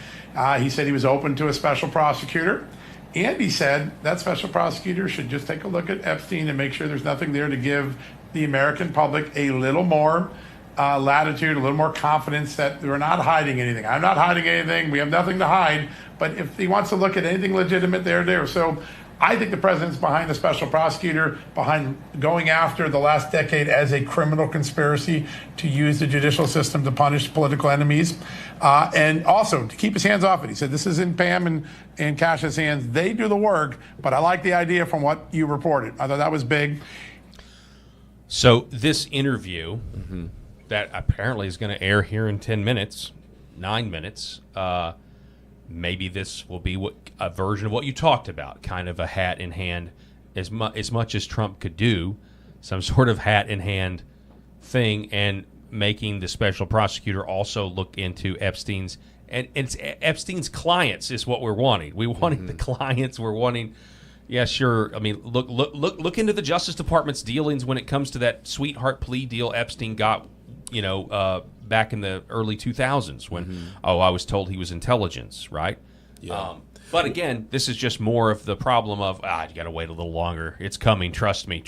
He said he was open to a special prosecutor. And he said that special prosecutor should just take a look at Epstein and make sure there's nothing there to give the American public a little more latitude, a little more confidence that we're not hiding anything. I'm not hiding anything. We have nothing to hide. But if he wants to look at anything legitimate, they're there. So I think the president's behind the special prosecutor, behind going after the last decade as a criminal conspiracy to use the judicial system to punish political enemies, and also to keep his hands off it. He said, this is in Pam and Kash's hands. They do the work, but I like the idea from what you reported. I thought that was big. So this interview that apparently is going to air here in 9 minutes, maybe this will be a version of what you talked about, kind of a hat in hand, as much as Trump could do, some sort of hat in hand thing, and making the special prosecutor also look into Epstein's, and it's Epstein's clients is what we're wanting. We wanting the clients. We're wanting, yeah, sure. I mean, look into the Justice Department's dealings when it comes to that sweetheart plea deal Epstein got, back in the early 2000s when, I was told he was intelligence, right? Yeah. But again, this is just more of the problem of, you got to wait a little longer. It's coming. Trust me.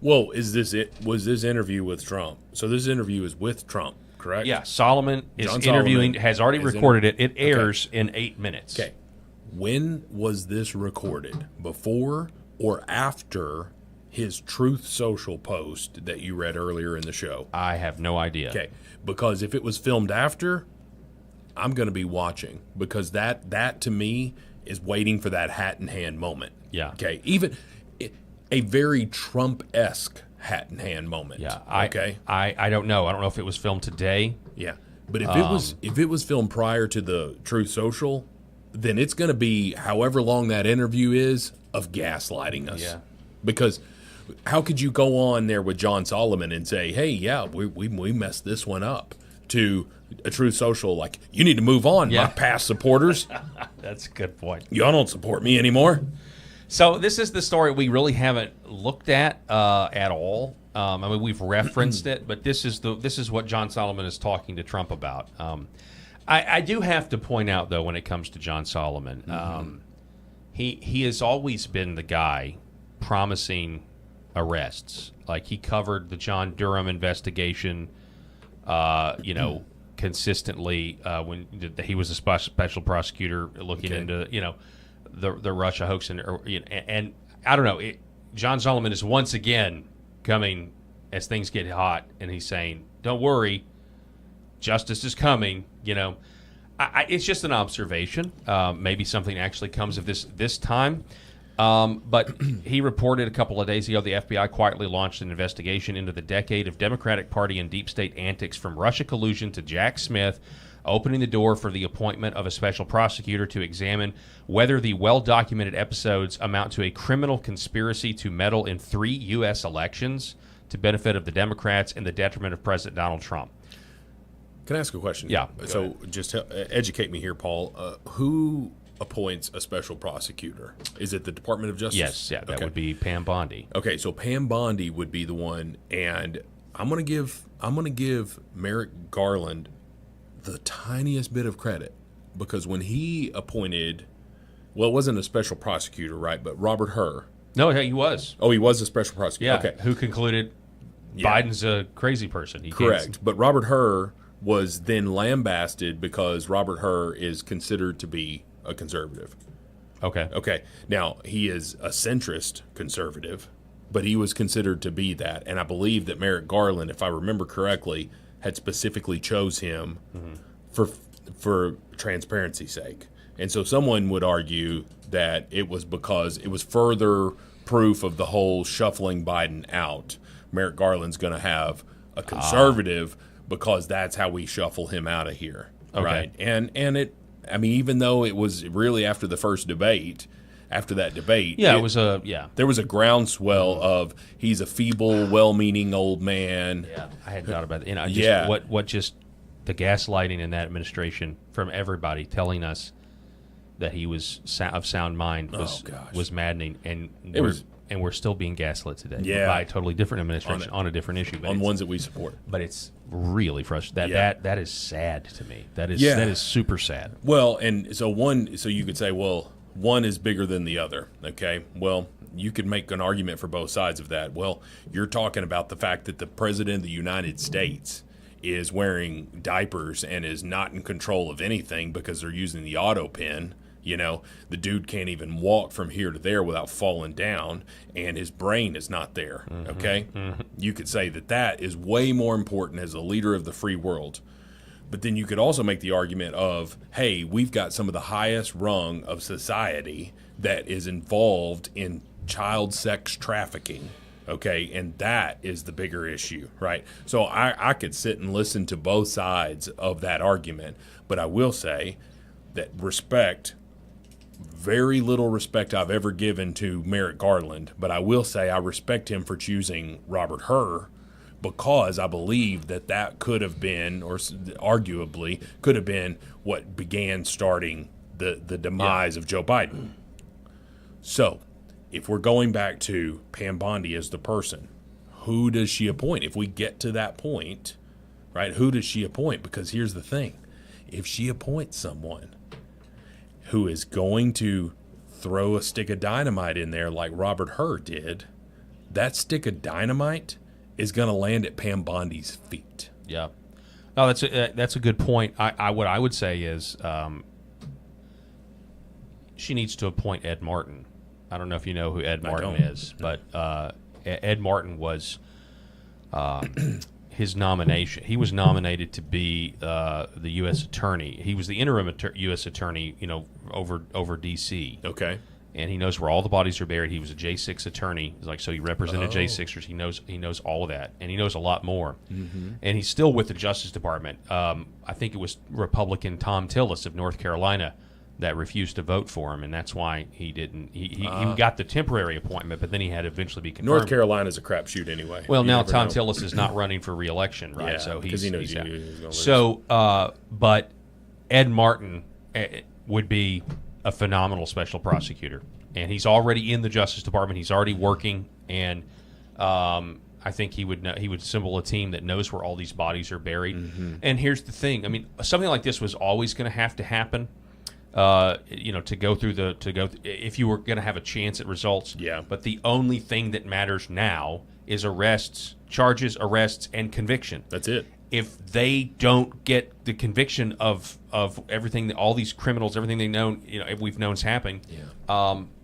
Well, was this interview with Trump? So this interview is with Trump, correct? Yeah, Solomon is interviewing, has already recorded it. It airs in 8 minutes. Okay. When was this recorded? Before or after his Truth Social post that you read earlier in the show? I have no idea. Okay, because if it was filmed after, I'm going to be watching, because that to me is waiting for that hat in hand moment. Yeah. Okay, even a very Trump-esque hat in hand moment. Yeah. I don't know. I don't know if it was filmed today. Yeah, but if it was filmed prior to the Truth Social, then it's going to be however long that interview is of gaslighting us. Yeah. Because how could you go on there with John Solomon and say, hey, yeah, we messed this one up, to a Truth Social, like, you need to move on, my past supporters. That's a good point. Y'all don't support me anymore. So this is the story we really haven't looked at all. I mean, we've referenced it, but this is what John Solomon is talking to Trump about. I do have to point out, though, when it comes to John Solomon, he has always been the guy promising arrests. Like, he covered the John Durham investigation, consistently when he was a special prosecutor looking into, the Russia hoax, and I don't know. John Solomon is once again coming as things get hot, and he's saying, "Don't worry, justice is coming." It's just an observation. Maybe something actually comes of this time. But he reported a couple of days ago the FBI quietly launched an investigation into the decade of Democratic Party and deep state antics, from Russia collusion to Jack Smith, opening the door for the appointment of a special prosecutor to examine whether the well-documented episodes amount to a criminal conspiracy to meddle in 3 U.S. elections to benefit of the Democrats and the detriment of President Donald Trump. Can I ask a question? Yeah. So just educate me here, Paul. Who appoints a special prosecutor? Is it the Department of Justice? Yes, yeah, that would be Pam Bondi. Okay, so Pam Bondi would be the one, and I'm gonna give Merrick Garland the tiniest bit of credit, because when he appointed, well, it wasn't a special prosecutor, right? But Robert Hur. No, he was. Oh, he was a special prosecutor. Yeah. Okay. Who concluded Biden's a crazy person. Correct. But Robert Hur was then lambasted because Robert Hur is considered to be a conservative. Okay. Okay. Now, he is a centrist conservative, but he was considered to be that. And I believe that Merrick Garland, if I remember correctly, had specifically chose him for transparency's sake. And so someone would argue that it was because it was further proof of the whole shuffling Biden out. Merrick Garland's going to have a conservative because that's how we shuffle him out of here, right? And it, I mean, even though it was really after the first debate, after that debate. Yeah, it was a There was a groundswell of he's a feeble, well-meaning old man. Yeah, I hadn't thought about it. What just the gaslighting in that administration from everybody telling us that he was of sound mind was maddening, and we're still being gaslit today by a totally different administration on a different issue, on ones that we support. But it's really frustrating. That is sad to me. That is super sad. Well, and so you could say, well, one is bigger than the other. Okay, well, you could make an argument for both sides of that. Well, you're talking about the fact that the president of the United States is wearing diapers and is not in control of anything because they're using the auto pen. You know, the dude can't even walk from here to there without falling down, and his brain is not there, okay? You could say that is way more important as a leader of the free world. But then you could also make the argument of, hey, we've got some of the highest rung of society that is involved in child sex trafficking, okay? And that is the bigger issue, right? So I could sit and listen to both sides of that argument, but I will say that very little respect I've ever given to Merrick Garland, but I will say I respect him for choosing Robert Hur because I believe that could have been, or arguably could have been, what began starting the demise of Joe Biden. So, if we're going back to Pam Bondi as the person, who does she appoint? If we get to that point, right, who does she appoint? Because here's the thing. If she appoints someone who is going to throw a stick of dynamite in there like Robert Hur did, that stick of dynamite is going to land at Pam Bondi's feet. Yeah. No, that's a good point. What I would say is she needs to appoint Ed Martin. I don't know if you know who Ed Martin is, but Ed Martin was his nomination. He was nominated to be the U.S. attorney. He was the interim U.S. attorney, over D.C. Okay. And he knows where all the bodies are buried. He was a J6 attorney. So he represented J6ers. He knows all of that, and he knows a lot more. Mm-hmm. And he's still with the Justice Department. I think it was Republican Tom Tillis of North Carolina that refused to vote for him, and that's why he didn't. He got the temporary appointment, but then he had to eventually be confirmed. North Carolina's a crapshoot anyway. Well, now Tom Tillis is not running for re-election, right? Yeah, so he knows he's he's out. gonna lose. So, but Ed Martin would be a phenomenal special prosecutor, and he's already in the Justice Department. He's already working, and I think he would assemble a team that knows where all these bodies are buried. Mm-hmm. And here's the thing: I mean, something like this was always going to have to happen. To go through if you were going to have a chance at results. Yeah. But the only thing that matters now is charges, arrests, and conviction. That's it. If they don't get the conviction of everything, all these criminals, everything they know, we've known is happening,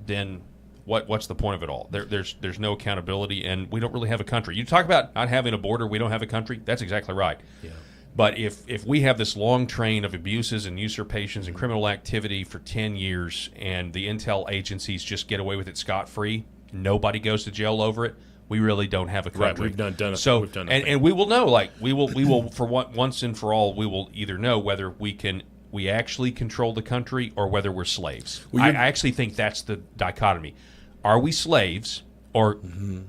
then what's the point of it all? There's no accountability, and we don't really have a country. You talk about not having a border, we don't have a country. That's exactly right. Yeah. But if we have this long train of abuses and usurpations and criminal activity for 10 years and the intel agencies just get away with it scot-free, nobody goes to jail over it, we really don't have a country. Right, we've done it. So, we've done and we will know, we will for once and for all, we will either know whether we actually control the country or whether we're slaves. I actually think that's the dichotomy. Are we slaves, or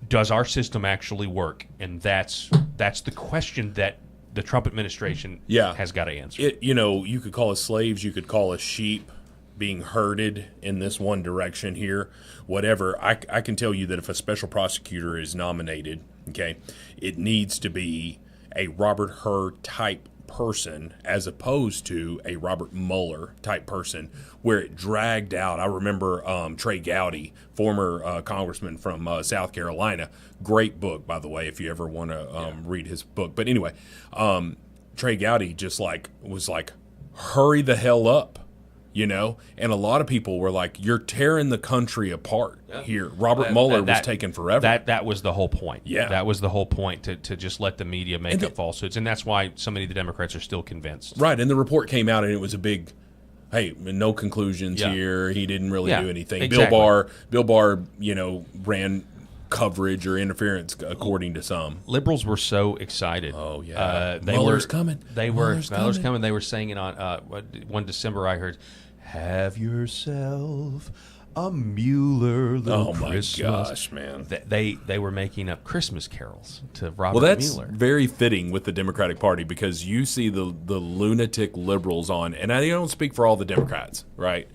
does our system actually work? And that's the question that the Trump administration has got to answer. You could call us slaves, you could call us sheep being herded in this one direction here, whatever. I can tell you that if a special prosecutor is nominated, okay, it needs to be a Robert Hur type person as opposed to a Robert Mueller type person where it dragged out. I remember Trey Gowdy, former congressman from South Carolina. Great book, by the way, if you ever want to read his book. But anyway, Trey Gowdy was like, hurry the hell up, And a lot of people were like, you're tearing the country apart here. Robert Mueller was taking forever. That was the whole point. Yeah. That was the whole point, to just let the media make up falsehoods. And that's why so many of the Democrats are still convinced. Right. And the report came out and it was a big, hey, no conclusions here. He didn't really do anything. Exactly. Bill Barr, ran coverage or interference, according to some. Liberals were so excited. Oh, yeah. Mueller's coming. Mueller's coming. They were saying it on one December, I heard, have yourself a Mueller little Oh my Christmas. gosh, man. They were making up Christmas carols to Robert Well, that's Mueller. very fitting with the Democratic Party because you see the lunatic liberals on, and I don't speak for all the Democrats, right?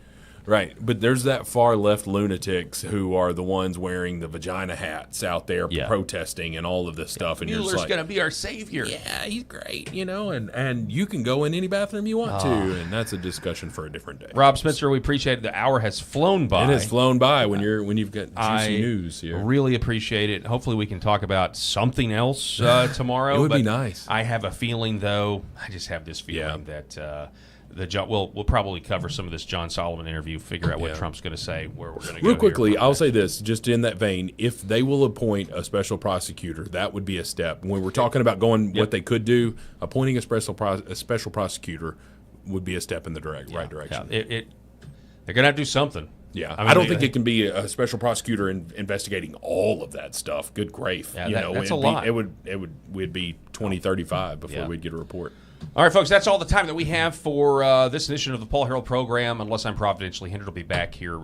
Right, but there's that far left lunatics who are the ones wearing the vagina hats out there protesting and all of this stuff. And Mueller's you're just like, going to be our savior. yeah, he's great, and you can go in any bathroom you want to, and that's a discussion for a different day. Rob Spencer, we appreciate it. The hour has flown by. It has flown by when you've got juicy news here. Really appreciate it. Hopefully, we can talk about something else tomorrow. It would be but nice. I have a feeling, though. I just have this feeling that. We'll probably cover some of this John Solomon interview, figure out what Trump's going to say, where we're going to go. Real quickly, I'll say this, just in that vein, if they will appoint a special prosecutor, that would be a step. When we're talking about what they could do, appointing a special prosecutor would be a step in the right direction. Yeah. They're going to have to do something. Yeah, I mean, I don't think it can be a special prosecutor investigating all of that stuff. Good grief. Yeah, that's a lot. We'd be 2035 before we'd get a report. All right, folks, that's all the time that we have for this edition of the Paul Harrell program. Unless I'm providentially hindered, I'll be back here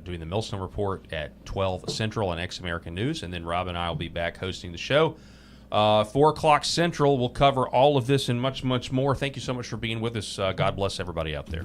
doing the Millstone Report at 12 Central on Ex American News, and then Rob and I will be back hosting the show. 4 o'clock Central, we'll cover all of this and much, much more. Thank you so much for being with us. God bless everybody out there.